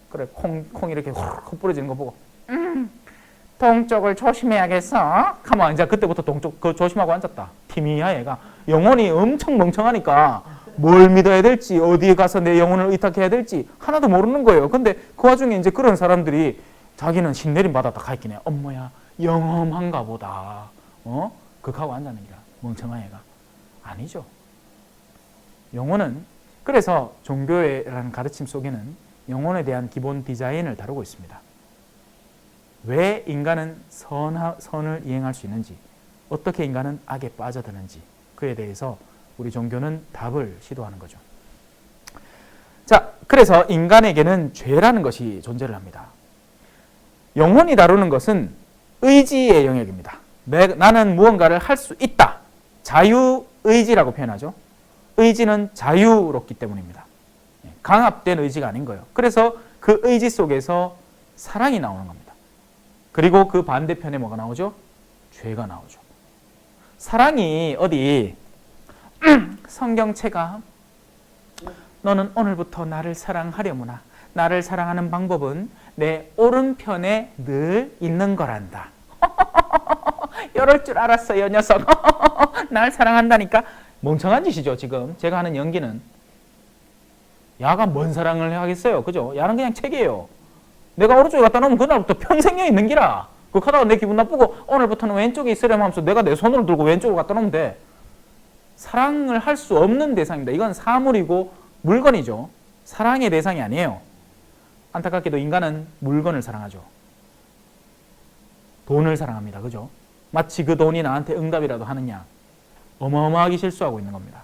그래 콩 이렇게 훅 뿌려지는 거 보고 동쪽을 조심해야겠어. 가만 이제 그때부터 동쪽 그 조심하고 앉았다. 팀이야 얘가. 영혼이 엄청 멍청하니까 뭘 믿어야 될지 어디에 가서 내 영혼을 의탁해야 될지 하나도 모르는 거예요. 근데 그 와중에 이제 그런 사람들이 자기는 신내림 받았다 가있긴 해. 엄마야 영험한가 보다. 극하고 앉았는 기라. 멍청한 애가. 아니죠. 영혼은 그래서 종교라는 가르침 속에는 영혼에 대한 기본 디자인을 다루고 있습니다. 왜 인간은 선을 이행할 수 있는지, 어떻게 인간은 악에 빠져드는지 그에 대해서 우리 종교는 답을 시도하는 거죠. 자, 그래서 인간에게는 죄라는 것이 존재를 합니다. 영혼이 다루는 것은 의지의 영역입니다. 나는 무언가를 할 수 있다. 자유의지라고 표현하죠. 의지는 자유롭기 때문입니다. 강압된 의지가 아닌 거예요. 그래서 그 의지 속에서 사랑이 나오는 겁니다. 그리고 그 반대편에 뭐가 나오죠? 죄가 나오죠. 사랑이 어디 성경책가 너는 오늘부터 나를 사랑하려무나 나를 사랑하는 방법은 내 오른편에 늘 있는 거란다. 이럴 줄 알았어요, 녀석. 날 사랑한다니까. 멍청한 짓이죠, 지금. 제가 하는 연기는. 야가 뭔 사랑을 하겠어요, 그죠? 야는 그냥 책이에요. 내가 오른쪽에 갖다 놓으면 그날부터 평생에 있는 기라. 그거 하다가 내 기분 나쁘고 오늘부터는 왼쪽에 있으려면 하면서 내가 내 손으로 들고 왼쪽으로 갖다 놓으면 돼. 사랑을 할 수 없는 대상입니다. 이건 사물이고 물건이죠. 사랑의 대상이 아니에요. 안타깝게도 인간은 물건을 사랑하죠. 돈을 사랑합니다. 그죠? 마치 그 돈이 나한테 응답이라도 하느냐. 어마어마하게 실수하고 있는 겁니다.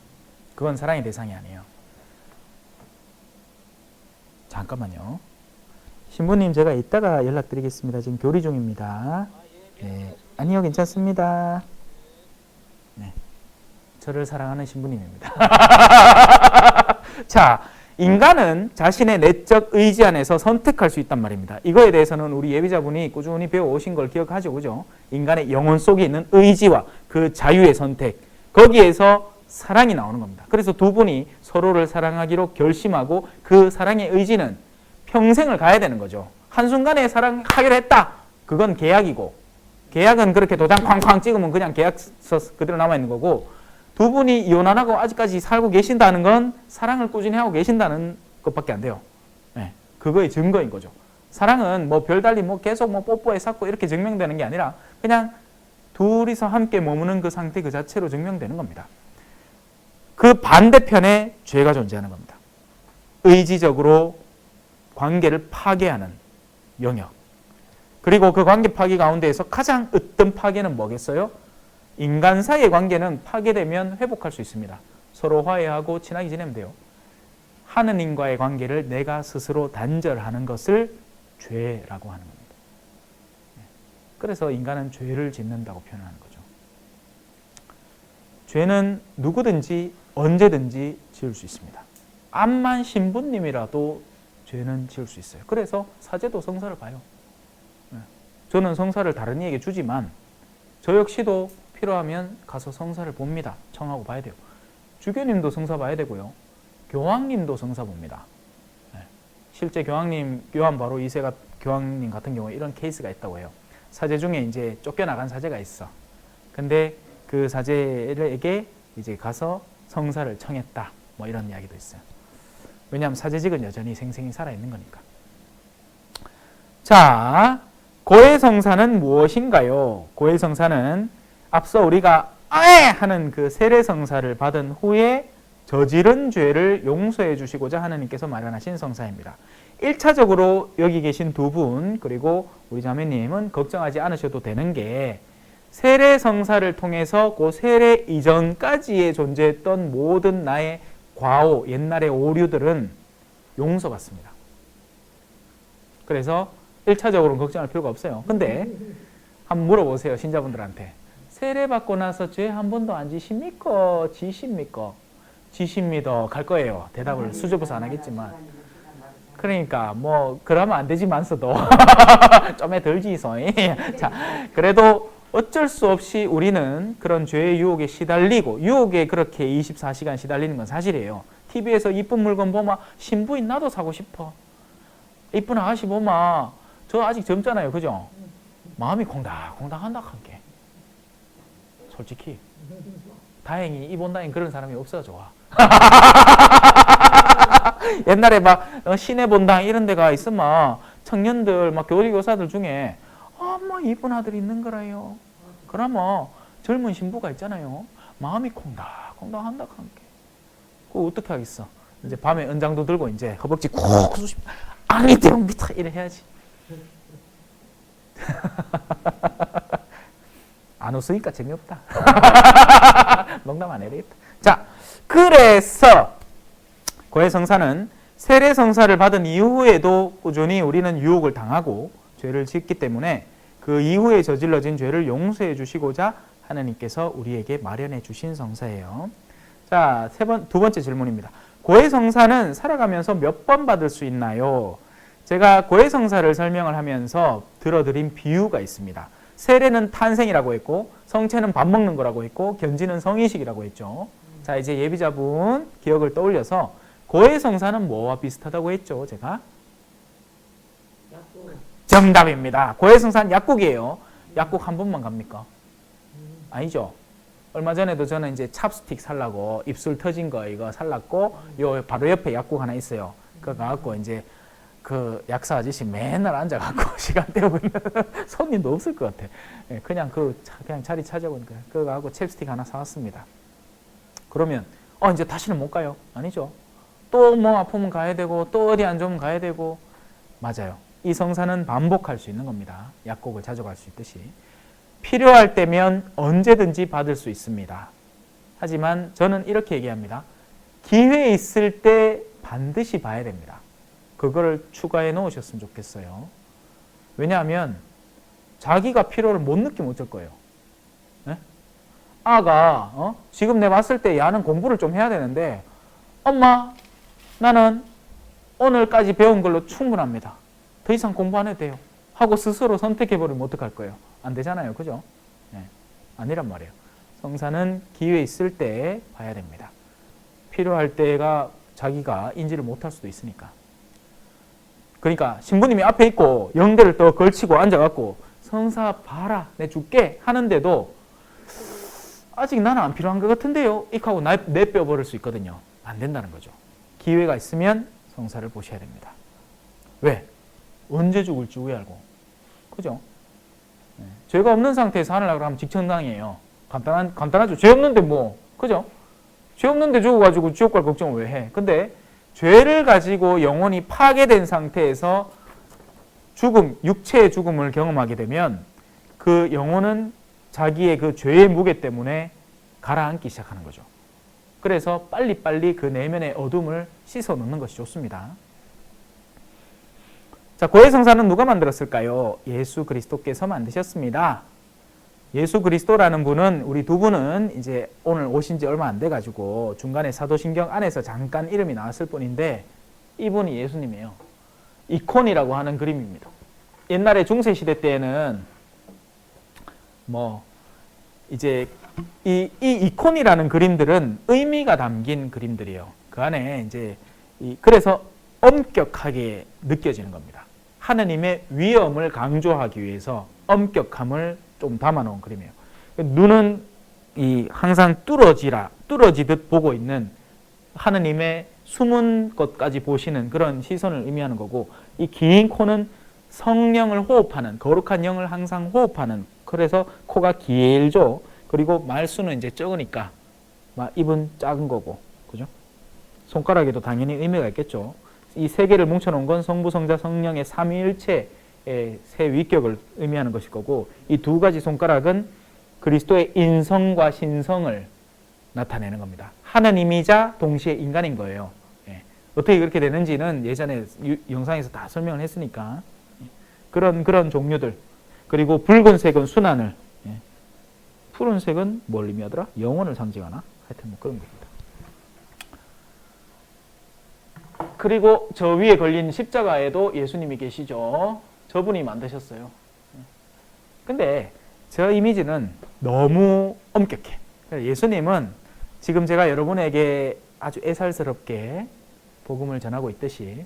그건 사랑의 대상이 아니에요. 잠깐만요. 신부님 제가 이따가 연락드리겠습니다. 지금 교리 중입니다. 네. 아니요, 괜찮습니다. 네. 저를 사랑하는 신부님입니다. 자, 인간은 자신의 내적 의지 안에서 선택할 수 있단 말입니다. 이거에 대해서는 우리 예비자분이 꾸준히 배워오신 걸 기억하죠. 그죠? 인간의 영혼 속에 있는 의지와 그 자유의 선택, 거기에서 사랑이 나오는 겁니다. 그래서 두 분이 서로를 사랑하기로 결심하고 그 사랑의 의지는 평생을 가야 되는 거죠. 한순간에 사랑하기로 했다. 그건 계약이고, 계약은 그렇게 도장 쾅쾅 찍으면 그냥 계약서 그대로 남아있는 거고, 두 분이 이혼 안 하고 아직까지 살고 계신다는 건 사랑을 꾸준히 하고 계신다는 것밖에 안 돼요. 네, 그거의 증거인 거죠. 사랑은 뭐 별달리 뭐 계속 뭐 뽀뽀해 쌓고 이렇게 증명되는 게 아니라 그냥 둘이서 함께 머무는 그 상태 그 자체로 증명되는 겁니다. 그 반대편에 죄가 존재하는 겁니다. 의지적으로 관계를 파괴하는 영역. 그리고 그 관계 파괴 가운데에서 가장 으뜸 파괴는 뭐겠어요? 인간 사이의 관계는 파괴되면 회복할 수 있습니다. 서로 화해하고 친하게 지내면 돼요. 하느님과의 관계를 내가 스스로 단절하는 것을 죄라고 하는 겁니다. 그래서 인간은 죄를 짓는다고 표현하는 거죠. 죄는 누구든지 언제든지 지을 수 있습니다. 암만 신부님이라도 죄는 지을 수 있어요. 그래서 사제도 성사를 봐요. 저는 성사를 다른 이에게 주지만 저 역시도 필요하면 가서 성사를 봅니다. 청하고 봐야 돼요. 주교님도 성사 봐야 되고요. 교황님도 성사 봅니다. 실제 교황님, 요한 바로 2세 교황님 같은 경우에 이런 케이스가 있다고 해요. 사제 중에 이제 쫓겨나간 사제가 있어. 근데 그 사제에게 이제 가서 성사를 청했다. 뭐 이런 이야기도 있어요. 왜냐하면 사제직은 여전히 생생히 살아있는 거니까. 자, 고해성사는 무엇인가요? 고해성사는 앞서 우리가 아에 하는 그 세례성사를 받은 후에 저지른 죄를 용서해 주시고자 하느님께서 마련하신 성사입니다. 1차적으로 여기 계신 두 분 그리고 우리 자매님은 걱정하지 않으셔도 되는 게 세례성사를 통해서 그 세례 이전까지에 존재했던 모든 나의 과오, 옛날의 오류들은 용서받습니다. 그래서 1차적으로는 걱정할 필요가 없어요. 근데 한번 물어보세요. 신자분들한테. 세례받고 나서 죄 한 번도 안 지십니까? 지십니까? 지십니다. 갈 거예요. 대답을 수줍어서 안 하겠지만. 그러니까 뭐 그러면 안 되지만서도 좀에 덜 지소. 자, 그래도 어쩔 수 없이 우리는 그런 죄의 유혹에 시달리고 유혹에 그렇게 24시간 시달리는 건 사실이에요. TV에서 이쁜 물건 보면 신부인 나도 사고 싶어. 이쁜 아가씨 보면 저 아직 젊잖아요. 그죠? 마음이 콩닥콩닥한다 한게. 솔직히 다행히 이 본다엔 그런 사람이 없어 좋아. 옛날에 막 시내 본당 이런 데가 있으면 청년들 막 교리교사들 중에 뭐 이쁜 아들이 있는 거라요. 그러면 젊은 신부가 있잖아요. 마음이 콩닥콩닥한다 한게. 그거 어떻게 하겠어? 이제 밤에 은장도 들고 이제 허벅지 콕 쑤시. 아니 대형 미타 이래 해야지. 안 웃으니까 재미없다. 농담 안 해야 되겠다. 자, 그래서 고해성사는 세례성사를 받은 이후에도 꾸준히 우리는 유혹을 당하고 죄를 짓기 때문에 그 이후에 저질러진 죄를 용서해 주시고자 하나님께서 우리에게 마련해 주신 성사예요. 자, 두 번째 질문입니다. 고해성사는 살아가면서 몇 번 받을 수 있나요? 제가 고해성사를 설명을 하면서 들어드린 비유가 있습니다. 세례는 탄생이라고 했고 성체는 밥 먹는 거라고 했고 견지는 성인식이라고 했죠. 자, 이제 예비자분 기억을 떠올려서 고해성사는 뭐와 비슷하다고 했죠? 제가 약국. 정답입니다. 고해성사는 약국이에요. 약국 한 번만 갑니까? 아니죠. 얼마 전에도 저는 이제 찹스틱 살라고 입술 터진 거 이거 살랐고 요 바로 옆에 약국 하나 있어요. 그거 가갖고 이제 그 약사 아저씨 맨날 앉아갖고 시간 때우고 있는 손님도 없을 것 같아. 그냥 그냥 자리 찾아보니까 그거 가갖고 찹스틱 하나 사왔습니다. 그러면 이제 다시는 못 가요? 아니죠. 또 뭐 아프면 가야 되고 또 어디 안 좋으면 가야 되고. 맞아요. 이 성사는 반복할 수 있는 겁니다. 약국을 자주 갈 수 있듯이. 필요할 때면 언제든지 받을 수 있습니다. 하지만 저는 이렇게 얘기합니다. 기회 있을 때 반드시 봐야 됩니다. 그거를 추가해 놓으셨으면 좋겠어요. 왜냐하면 자기가 필요를 못 느끼면 어쩔 거예요. 네? 아가 지금 내가 봤을 때 야는 공부를 좀 해야 되는데 엄마 나는 오늘까지 배운 걸로 충분합니다. 더 이상 공부 안 해도 돼요. 하고 스스로 선택해버리면 어떡할 거예요? 안 되잖아요. 그죠? 네. 아니란 말이에요. 성사는 기회 있을 때 봐야 됩니다. 필요할 때가 자기가 인지를 못할 수도 있으니까. 그러니까 신부님이 앞에 있고 영대를 또 걸치고 앉아갖고 성사 봐라 내 줄게 하는데도 아직 나는 안 필요한 것 같은데요. 이렇게 하고 내빼버릴 수 있거든요. 안 된다는 거죠. 기회가 있으면 성사를 보셔야 됩니다. 왜? 언제 죽을지 왜 알고. 그죠? 네. 죄가 없는 상태에서 하늘나라로 하면 직천당이에요. 간단하죠. 죄 없는데 뭐. 그죠? 죄 없는데 죽어가지고 지옥 갈 걱정을 왜 해? 근데 죄를 가지고 영혼이 파괴된 상태에서 죽음, 육체의 죽음을 경험하게 되면 그 영혼은 자기의 그 죄의 무게 때문에 가라앉기 시작하는 거죠. 그래서 빨리빨리 그 내면의 어둠을 씻어 놓는 것이 좋습니다. 자, 고해성사는 누가 만들었을까요? 예수 그리스도께서 만드셨습니다. 예수 그리스도라는 분은, 우리 두 분은 이제 오늘 오신 지 얼마 안 돼가지고 중간에 사도신경 안에서 잠깐 이름이 나왔을 뿐인데, 이분이 예수님이에요. 이콘이라고 하는 그림입니다. 옛날에 중세시대 때에는 이제 이 이콘이라는 그림들은 의미가 담긴 그림들이에요. 그 안에 이제 그래서 엄격하게 느껴지는 겁니다. 하느님의 위엄을 강조하기 위해서 엄격함을 좀 담아놓은 그림이에요. 눈은 항상 뚫어지듯 보고 있는 하느님의 숨은 것까지 보시는 그런 시선을 의미하는 거고, 이 긴 코는 성령을 호흡하는, 거룩한 영을 항상 호흡하는, 그래서 코가 길죠. 그리고 말수는 이제 적으니까 입은 작은 거고, 그죠? 손가락에도 당연히 의미가 있겠죠. 이 세 개를 뭉쳐놓은 건 성부, 성자, 성령의 삼위일체의 세 위격을 의미하는 것일 거고, 이 두 가지 손가락은 그리스도의 인성과 신성을 나타내는 겁니다. 하느님이자 동시에 인간인 거예요. 어떻게 그렇게 되는지는 예전에 영상에서 다 설명을 했으니까. 그런 종류들. 그리고 붉은색은 순환을, 푸른색은 뭘 의미하더라? 영혼을 상징하나? 하여튼 뭐 그런 겁니다. 그리고 저 위에 걸린 십자가에도 예수님이 계시죠. 저분이 만드셨어요. 근데 저 이미지는 너무 엄격해. 예수님은 지금 제가 여러분에게 아주 애살스럽게 복음을 전하고 있듯이,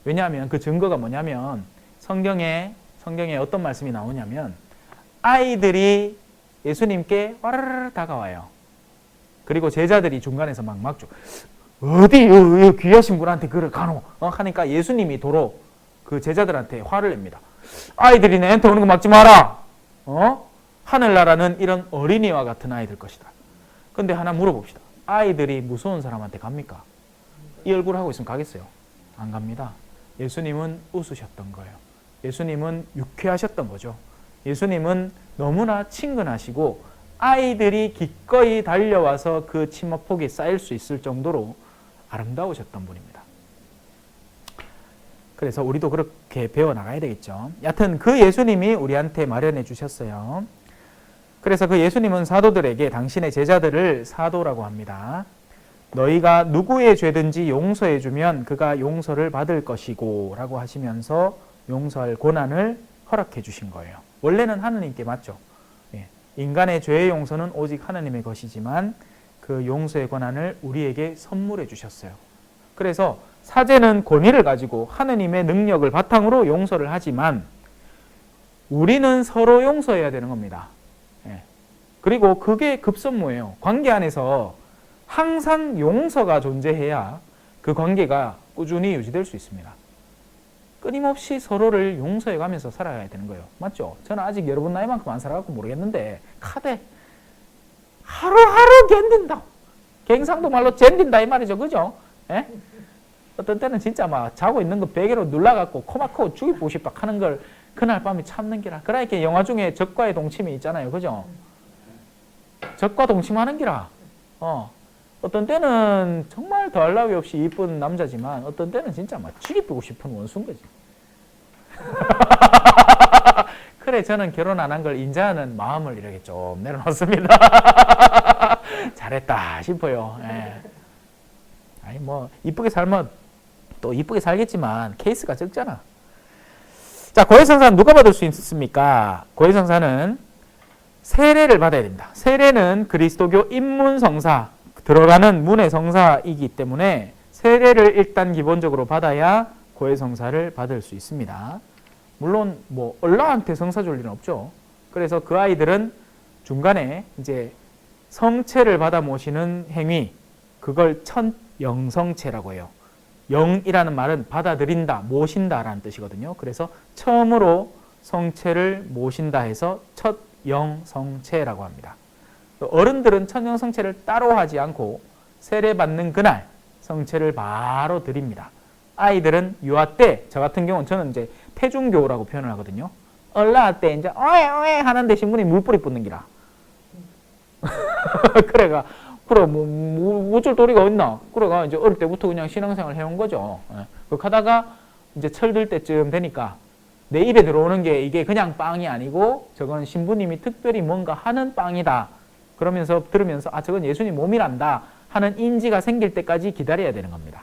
왜냐하면 그 증거가 뭐냐면 성경에 어떤 말씀이 나오냐면, 아이들이 예수님께 와르르 다가와요. 그리고 제자들이 중간에서 막 막죠. 어디 귀하신 분한테 그걸 가노? 하니까 예수님이 도로 그 제자들한테 화를 냅니다. 아이들이 내한테 오는 거 막지 마라. 하늘나라는 이런 어린이와 같은 아이들 것이다. 근데 하나 물어봅시다. 아이들이 무서운 사람한테 갑니까? 이 얼굴 하고 있으면 가겠어요? 안 갑니다. 예수님은 웃으셨던 거예요. 예수님은 유쾌하셨던 거죠. 예수님은 너무나 친근하시고 아이들이 기꺼이 달려와서 그 치마폭에 쌓일 수 있을 정도로 아름다우셨던 분입니다. 그래서 우리도 그렇게 배워나가야 되겠죠. 여하튼 그 예수님이 우리한테 마련해 주셨어요. 그래서 그 예수님은 사도들에게 당신의 제자들을 사도라고 합니다. 너희가 누구의 죄든지 용서해 주면 그가 용서를 받을 것이고 라고 하시면서 용서할 권한을 허락해 주신 거예요. 원래는 하느님께 맞죠. 인간의 죄의 용서는 오직 하느님의 것이지만 그 용서의 권한을 우리에게 선물해 주셨어요. 그래서 사제는 권위를 가지고 하느님의 능력을 바탕으로 용서를 하지만 우리는 서로 용서해야 되는 겁니다. 그리고 그게 급선무예요. 관계 안에서 항상 용서가 존재해야 그 관계가 꾸준히 유지될 수 있습니다. 끊임없이 서로를 용서해 가면서 살아야 되는 거예요. 맞죠? 저는 아직 여러분 나이만큼 안 살아갖고 모르겠는데 카대 하루하루 견딘다. 갱상도 말로 젠딘다 이 말이죠. 그죠? 예? 어떤 때는 진짜 막 자고 있는 거 베개로 눌러갖고 코막코 죽이고 싶다 하는 걸 그날 밤에 참는 기라. 그러니까 영화 중에 적과의 동침이 있잖아요. 그죠? 적과 동침하는 기라. 어떤 때는 정말 더할 나위 없이 이쁜 남자지만 어떤 때는 진짜 막 죽이고 싶은 원수인 거지. 그래 저는 결혼 안 한 걸 인자하는 마음을 이렇게 좀 내려놓습니다. 잘했다 싶어요. 아니 뭐 이쁘게 살면 또 이쁘게 살겠지만 케이스가 적잖아. 자, 고해성사는 누가 받을 수 있습니까? 고해성사는 세례를 받아야 됩니다. 세례는 그리스도교 입문성사, 들어가는 문의 성사이기 때문에 세례를 일단 기본적으로 받아야 고해성사를 받을 수 있습니다. 물론 뭐 얼라한테 성사 줄 일은 없죠. 그래서 그 아이들은 중간에 이제 성체를 받아 모시는 행위, 그걸 첫 영성체라고 해요. 영이라는 말은 받아들인다, 모신다라는 뜻이거든요. 그래서 처음으로 성체를 모신다 해서 첫 영성체라고 합니다. 어른들은 첫 영성체를 따로 하지 않고 세례받는 그날, 성체를 바로 드립니다. 아이들은 유아 때, 저 같은 경우는 저는 이제 태중교라고 표현을 하거든요. 얼라 때 이제 어에 하는데 신부님 물뿌리 붓는 기라. 그래가 그래 뭐 어쩔 도리가 있나? 그래가 이제 어릴 때부터 그냥 신앙생활 해온 거죠. 그렇게 하다가 이제 철들 때쯤 되니까 내 입에 들어오는 게 이게 그냥 빵이 아니고 저건 신부님이 특별히 뭔가 하는 빵이다. 그러면서 들으면서 아 저건 예수님 몸이란다 하는 인지가 생길 때까지 기다려야 되는 겁니다.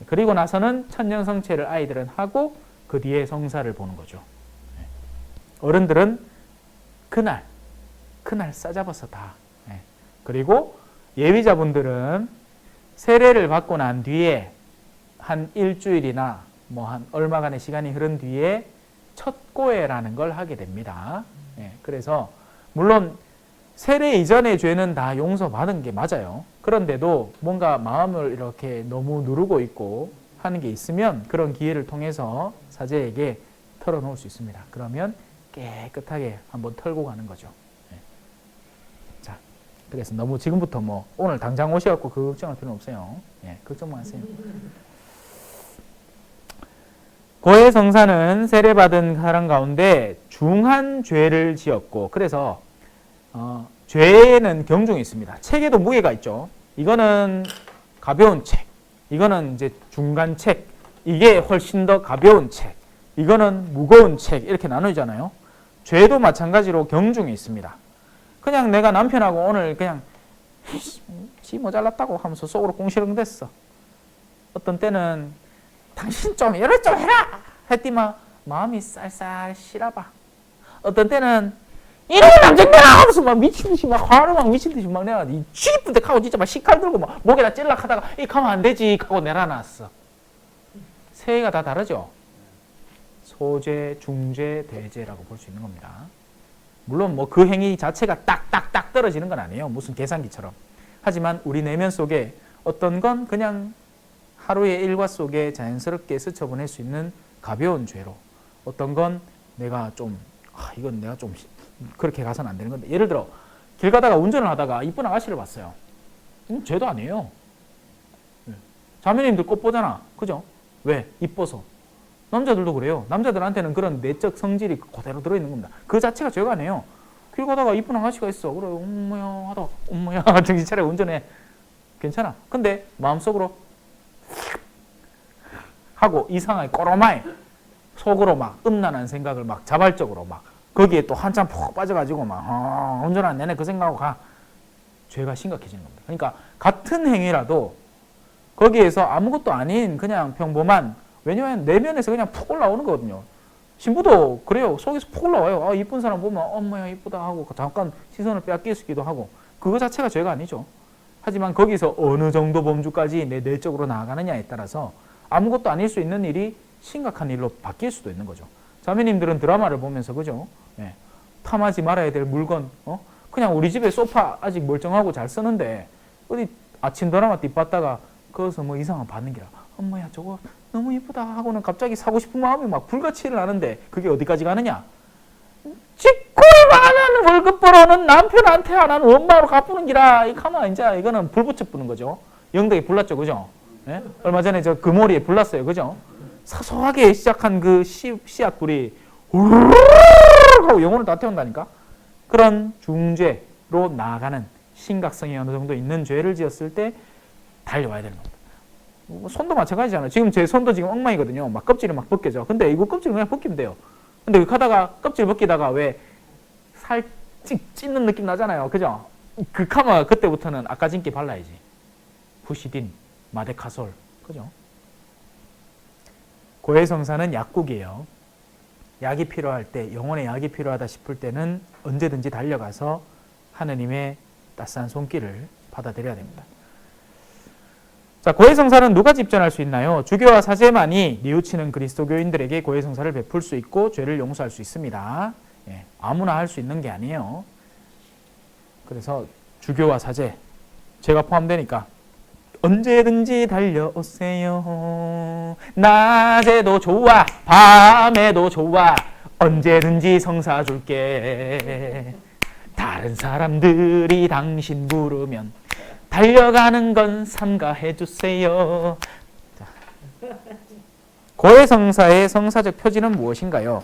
그리고 나서는 천년성체를 아이들은 하고 그 뒤에 성사를 보는 거죠. 어른들은 그날 싸잡아서 다. 그리고 예비자분들은 세례를 받고 난 뒤에 한 일주일이나 뭐 한 얼마간의 시간이 흐른 뒤에 첫고해라는 걸 하게 됩니다. 그래서 물론 세례 이전의 죄는 다 용서받은 게 맞아요. 그런데도 뭔가 마음을 이렇게 너무 누르고 있고 하는 게 있으면 그런 기회를 통해서 사제에게 털어놓을 수 있습니다. 그러면 깨끗하게 한번 털고 가는 거죠. 자, 그래서 너무 지금부터 뭐 오늘 당장 오셔갖고 그 걱정할 필요는 없어요. 걱정만 하세요. 고해성사는 세례받은 사람 가운데 중한 죄를 지었고 그래서 죄에는 경중이 있습니다. 책에도 무게가 있죠. 이거는 가벼운 책, 이거는 이제 중간 책, 이게 훨씬 더 가벼운 책, 이거는 무거운 책 이렇게 나누잖아요. 죄도 마찬가지로 경중이 있습니다. 그냥 내가 남편하고 오늘 그냥 지 모자랐다고 하면서 속으로 꽁시렁댔어. 어떤 때는 당신 좀 이럴 좀 해라 했더니만 마음이 쌀쌀 시라봐. 어떤 때는 이런 남자냐 하면서 막 미친듯이 막 화를 막 미친듯이 막 내가 이 쥐쁜데 하고 진짜 막 식칼 들고 막 목에다 찔락 하다가 이 가면 안 되지 하고 내려놨어. 세계가 다 다르죠. 소죄, 중죄, 대죄라고 볼 수 있는 겁니다. 물론 뭐 그 행위 자체가 딱딱딱 떨어지는 건 아니에요. 무슨 계산기처럼. 하지만 우리 내면 속에 어떤 건 그냥 하루의 일과 속에 자연스럽게 스쳐보낼 수 있는 가벼운 죄로, 어떤 건 내가 좀 이건 내가 좀 그렇게 가서는 안 되는 건데, 예를 들어 길 가다가 운전을 하다가 이쁜 아가씨를 봤어요. 죄도 아니에요. 자매님들 꽃 보잖아. 그죠? 왜? 이뻐서. 남자들도 그래요. 남자들한테는 그런 내적 성질이 그대로 들어있는 겁니다. 그 자체가 죄가 아니에요. 길 가다가 이쁜 아가씨가 있어. 그래, 엄마야 하다가 엄마야 정신 차려 운전해. 괜찮아. 근데 마음속으로 하고 이상하게 꼬로마이 속으로 막 음란한 생각을 막 자발적으로 막 거기에 또 한참 푹 빠져가지고 막 운전하는 내내 그 생각하고 가. 죄가 심각해지는 겁니다. 그러니까 같은 행위라도 거기에서 아무것도 아닌 그냥 평범한, 왜냐하면 내면에서 그냥 푹 올라오는 거거든요. 신부도 그래요. 속에서 푹 올라와요. 아, 이쁜 사람 보면 엄마야 이쁘다 하고 잠깐 시선을 빼앗기기도 하고, 그거 자체가 죄가 아니죠. 하지만 거기서 어느 정도 범주까지 내 내적으로 나아가느냐에 따라서 아무것도 아닐 수 있는 일이 심각한 일로 바뀔 수도 있는 거죠. 자매님들은 드라마를 보면서 그죠? 탐하지 말아야 될 물건, 그냥 우리 집에 소파 아직 멀쩡하고 잘 쓰는데 어디 아침 드라마 뒷봤다가 거기서 뭐 이상한 받는 게라 엄마야 저거 너무 이쁘다 하고는 갑자기 사고 싶은 마음이 막 불같이 일어나는데 그게 어디까지 가느냐? 직구를 많은 월급 벌어는 남편한테 안 하는 엄마로 갚는 기라. 이 가만 이제 이거는 불 붙여 뿌는 거죠. 영덕에 불났죠, 그죠? 얼마 전에 저 금오리에 불났어요, 그죠? 사소하게 시작한 그 씨앗불이 하고 영혼을 다 태운다니까. 그런 중죄로 나아가는 심각성이 어느 정도 있는 죄를 지었을 때 달려와야 되는 겁니다. 손도 마찬가지잖아요. 지금 제 손도 지금 엉망이거든요. 막 껍질이 막 벗겨져. 근데 이거 껍질 그냥 벗기면 돼요. 근데 그렇게 하다가 껍질 벗기다가 왜 살 찢는 느낌 나잖아요. 그죠? 극하면 그때부터는 아까진기 발라야지. 부시딘, 마데카솔. 그죠? 고해성사는 약국이에요. 약이 필요할 때, 영혼의 약이 필요하다 싶을 때는 언제든지 달려가서 하느님의 따스한 손길을 받아들여야 됩니다. 자, 고해성사는 누가 집전할 수 있나요? 주교와 사제만이 뉘우치는 그리스도교인들에게 고해성사를 베풀 수 있고 죄를 용서할 수 있습니다. 아무나 할 수 있는 게 아니에요. 그래서 주교와 사제, 제가 포함되니까 언제든지 달려오세요. 낮에도 좋아, 밤에도 좋아, 언제든지 성사 줄게. 다른 사람들이 당신 부르면 달려가는 건 삼가해 주세요. 자, 고해성사의 성사적 표지는 무엇인가요?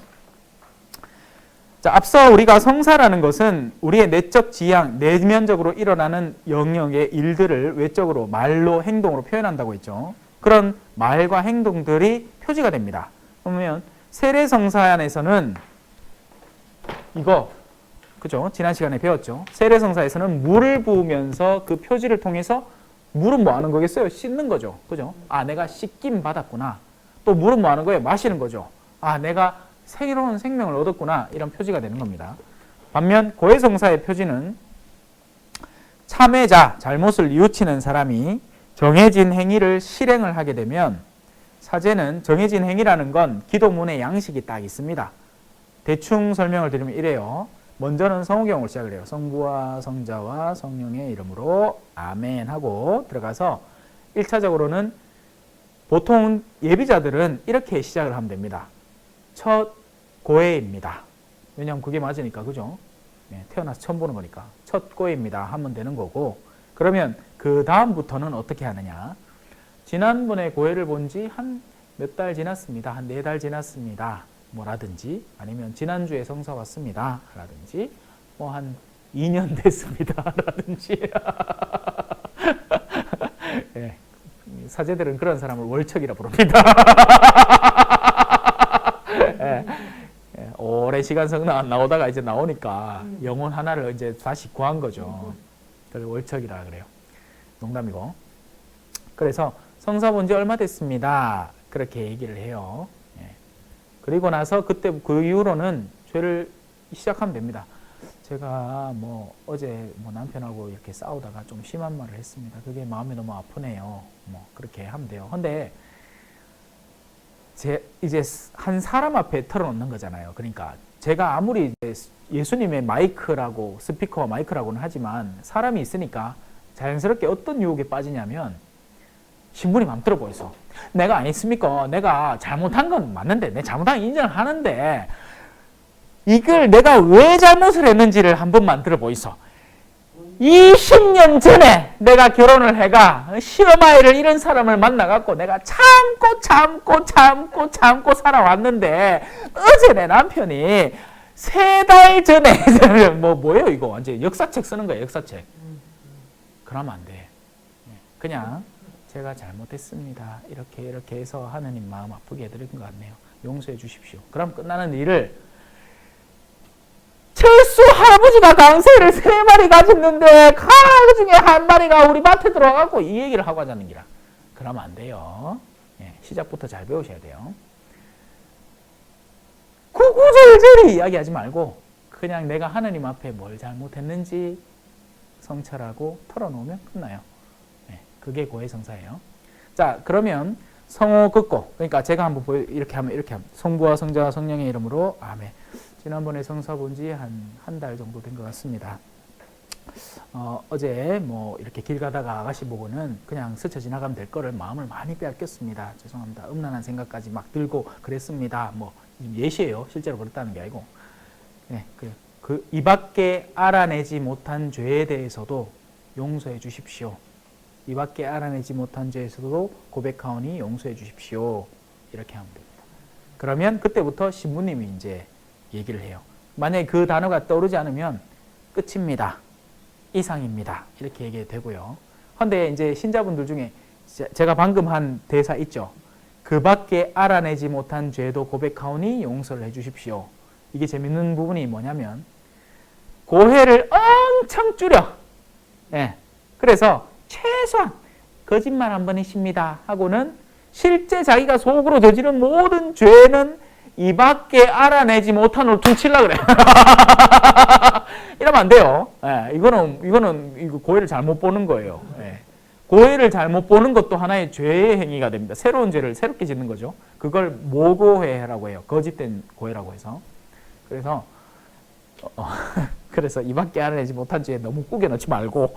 자, 앞서 우리가 성사라는 것은 우리의 내적 지향, 내면적으로 일어나는 영역의 일들을 외적으로 말로 행동으로 표현한다고 했죠. 그런 말과 행동들이 표지가 됩니다. 그러면 세례성사 안에서는 이거 그죠? 지난 시간에 배웠죠. 세례성사에서는 물을 부으면서 그 표지를 통해서 물은 뭐 하는 거겠어요? 씻는 거죠. 그죠? 아, 내가 씻김 받았구나. 또 물은 뭐 하는 거예요? 마시는 거죠. 아, 내가 새로운 생명을 얻었구나. 이런 표지가 되는 겁니다. 반면 고해성사의 표지는 참회자, 잘못을 뉘우치는 사람이 정해진 행위를 실행을 하게 되면 사제는 정해진 행위라는 건 기도문의 양식이 딱 있습니다. 대충 설명을 드리면 이래요. 먼저는 성호경을 시작을 해요. 성부와 성자와 성령의 이름으로 아멘 하고 들어가서 1차적으로는 보통 예비자들은 이렇게 시작을 하면 됩니다. 첫 고해입니다. 왜냐하면 그게 맞으니까, 그죠? 네, 태어나서 처음 보는 거니까. 첫 고해입니다 하면 되는 거고, 그러면 그 다음부터는 어떻게 하느냐. 지난번에 고해를 본 지 한 몇 달 지났습니다. 한 4달 지났습니다. 뭐라든지, 아니면 지난주에 성사 왔습니다. 라든지, 뭐 한 2년 됐습니다. 라든지. 네, 사제들은 그런 사람을 월척이라 부릅니다. 네, 오랜 시간 성당 안 나오다가 이제 나오니까 영혼 하나를 이제 다시 구한 거죠. 그래서 월척이라 그래요. 농담이고. 그래서 성사 본 지 얼마 됐습니다. 그렇게 얘기를 해요. 그리고 나서 그때 그 이후로는 죄를 시작하면 됩니다. 제가 뭐 어제 뭐 남편하고 이렇게 싸우다가 좀 심한 말을 했습니다. 그게 마음이 너무 아프네요. 뭐 그렇게 하면 돼요. 근데 이제 한 사람 앞에 털어놓는 거잖아요. 그러니까 제가 아무리 예수님의 마이크라고 스피커와 마이크라고는 하지만 사람이 있으니까 자연스럽게 어떤 유혹에 빠지냐면 신부님 마음 들어 보이소. 내가 아니습니까? 내가 잘못한 건 맞는데 내 잘못한 건 인정을 하는데 이걸 내가 왜 잘못을 했는지를 한 번만 들어 보이소. 20년 전에 내가 결혼을 해가 시어마이를 이런 사람을 만나갖고 내가 참고 살아왔는데 어제 내 남편이 3달 전에 뭐예요 이거 완전 역사책 쓰는 거야 역사책. 그러면 안 돼. 그냥 제가 잘못했습니다. 이렇게 해서 하느님 마음 아프게 해드린 것 같네요. 용서해 주십시오. 그럼 끝나는 일을 철수 할아버지가 강새를 3마리 가졌는데 그 중에 1마리가 우리 밭에 들어가고 이 얘기를 하고 하자는 기라. 그러면 안 돼요. 시작부터 잘 배우셔야 돼요. 구구절절히 이야기하지 말고 그냥 내가 하느님 앞에 뭘 잘못했는지 성찰하고 털어놓으면 끝나요. 그게 고해성사예요. 자, 그러면 성호 긋고, 그러니까 제가 한번 이렇게 하면 성부와 성자와 성령의 이름으로 아멘. 지난번에 성사 본 지 한 달 정도 된 것 같습니다. 어제 뭐 이렇게 길 가다가 아가씨 보고는 그냥 스쳐 지나가면 될 거를 마음을 많이 빼앗겼습니다. 죄송합니다. 음란한 생각까지 막 들고 그랬습니다. 뭐 예시예요. 실제로 그랬다는 게 아니고. 네, 이 밖에 알아내지 못한 죄에 대해서도 용서해 주십시오. 이 밖에 알아내지 못한 죄에서도 고백하오니 용서해 주십시오. 이렇게 하면 됩니다. 그러면 그때부터 신부님이 이제 얘기를 해요. 만약에 그 단어가 떠오르지 않으면 끝입니다. 이상입니다. 이렇게 얘기해도 되고요. 그런데 이제 신자분들 중에 제가 방금 한 대사 있죠. 그 밖에 알아내지 못한 죄도 고백하오니 용서를 해 주십시오. 이게 재밌는 부분이 뭐냐면 고해를 엄청 줄여. 그래서 최소한 거짓말 한 번이십니다 하고는 실제 자기가 속으로 저지른 모든 죄는 이 밖에 알아내지 못한 걸 퉁치려고 그래. 이러면 안 돼요. 이거는 고해를 잘못 보는 거예요. 고해를 잘못 보는 것도 하나의 죄의 행위가 됩니다. 새로운 죄를 새롭게 짓는 거죠. 그걸 모고해라고 해요. 거짓된 고해라고 해서. 그래서 이 밖에 알아내지 못한 죄에 너무 꾸겨넣지 말고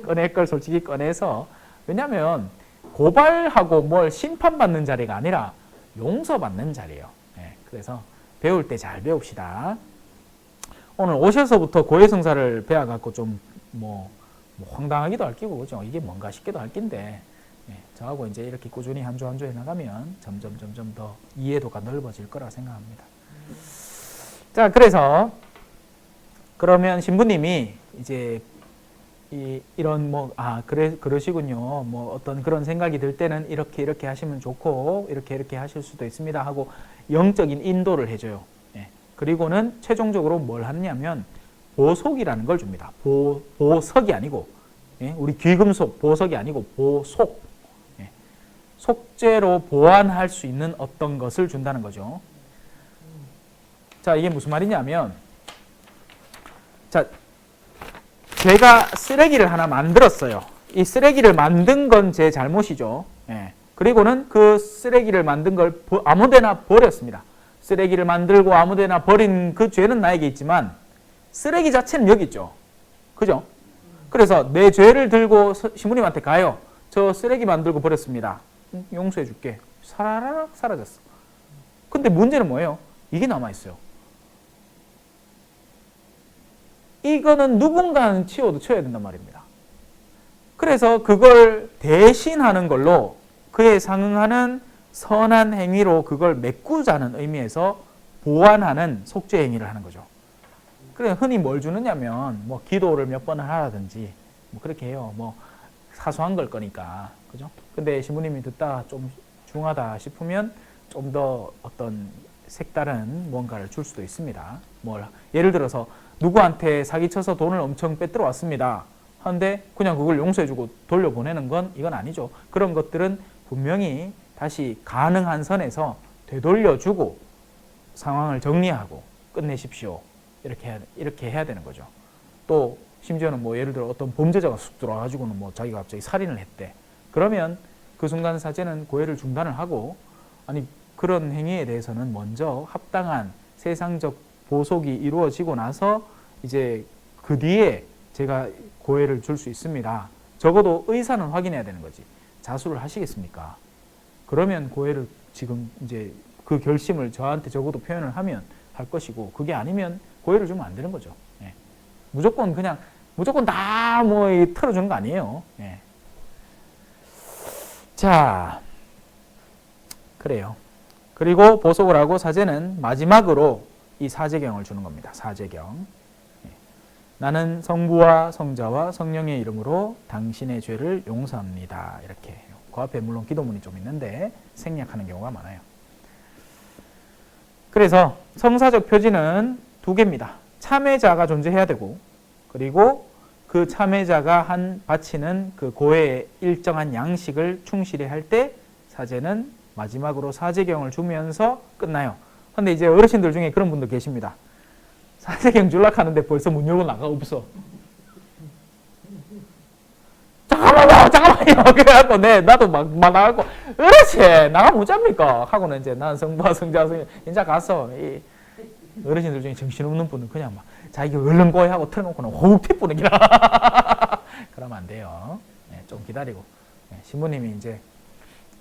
꺼낼 걸 솔직히 꺼내서, 왜냐하면 고발하고 뭘 심판받는 자리가 아니라 용서받는 자리예요. 그래서 배울 때 잘 배웁시다. 오늘 오셔서부터 고해성사를 배워갖고 좀 뭐 황당하기도 할 끼고, 그죠? 이게 뭔가 싶기도 할 낀데, 예, 저하고 이제 이렇게 꾸준히 한 주 한 주 해나가면 점점 더 이해도가 넓어질 거라 생각합니다. 자, 그래서 그러면 신부님이 이제 이런 그러시군요. 뭐 어떤 그런 생각이 들 때는 이렇게 하시면 좋고 이렇게 하실 수도 있습니다 하고 영적인 인도를 해줘요. 예. 그리고는 최종적으로 뭘 하냐면 보속이라는 걸 줍니다. 보석이 아니고, 예. 우리 귀금속 보석이 아니고 보속. 예. 속죄로 보완할 수 있는 어떤 것을 준다는 거죠. 자, 이게 무슨 말이냐면, 자, 제가 쓰레기를 하나 만들었어요. 이 쓰레기를 만든 건 제 잘못이죠. 예. 그리고는 그 쓰레기를 만든 걸 아무데나 버렸습니다. 쓰레기를 만들고 아무데나 버린 그 죄는 나에게 있지만 쓰레기 자체는 여기 있죠. 그죠? 그래서 내 죄를 들고 신부님한테 가요. 저 쓰레기 만들고 버렸습니다. 용서해 줄게. 사라락 사라졌어. 근데 문제는 뭐예요? 이게 남아있어요. 이거는 누군가는 치워야 된단 말입니다. 그래서 그걸 대신하는 걸로 그에 상응하는 선한 행위로 그걸 메꾸자는 의미에서 보완하는 속죄 행위를 하는 거죠. 그래 흔히 뭘 주느냐면 뭐 기도를 몇 번을 하라든지 뭐 그렇게 해요. 뭐 사소한 걸 거니까. 그죠? 근데 신부님이 듣다 좀 중하다 싶으면 좀 더 어떤 색다른 뭔가를 줄 수도 있습니다. 예를 들어서 누구한테 사기쳐서 돈을 엄청 빼들어 왔습니다. 하는데 그냥 그걸 용서해주고 돌려보내는 건 이건 아니죠. 그런 것들은 분명히 다시 가능한 선에서 되돌려주고 상황을 정리하고 끝내십시오. 이렇게 해야 되는 거죠. 또 심지어는 뭐 예를 들어 어떤 범죄자가 쑥 들어와가지고는 뭐 자기가 갑자기 살인을 했대. 그러면 그 순간 사제는 고해를 중단을 하고 아니 그런 행위에 대해서는 먼저 합당한 세상적 보속이 이루어지고 나서 이제 그 뒤에 제가 고해를 줄 수 있습니다. 적어도 의사는 확인해야 되는 거지. 자수를 하시겠습니까? 그러면 고해를 지금 이제 그 결심을 저한테 적어도 표현을 하면 할 것이고 그게 아니면 고해를 주면 안 되는 거죠. 예. 무조건 다 뭐 털어주는 거 아니에요. 예. 자, 그래요. 그리고 보속을 하고 사제는 마지막으로 이 사제경을 주는 겁니다. 사제경. 나는 성부와 성자와 성령의 이름으로 당신의 죄를 용서합니다. 이렇게 해요. 그 앞에 물론 기도문이 좀 있는데 생략하는 경우가 많아요. 그래서 성사적 표지는 두 개입니다. 참회자가 존재해야 되고 그리고 그 참회자가 바치는 그 고해의 일정한 양식을 충실히 할 때 사제는 마지막으로 사제경을 주면서 끝나요. 근데 이제 어르신들 중에 그런 분들 계십니다. 사제경 줄락 하는데 벌써 문 열고 나가 없어. 잠깐만요. 그래갖고 나도 막 나가고 어르신 나가면 어쩝니까? 하고는 이제 난 성부와 성자 이제 가서 이 어르신들 중에 정신없는 분은 그냥 막 자기 얼른 고해하고 틀어놓고는 호흡 튀뿌는 기라. 그러면 안 돼요. 네, 좀 기다리고 신부님이 이제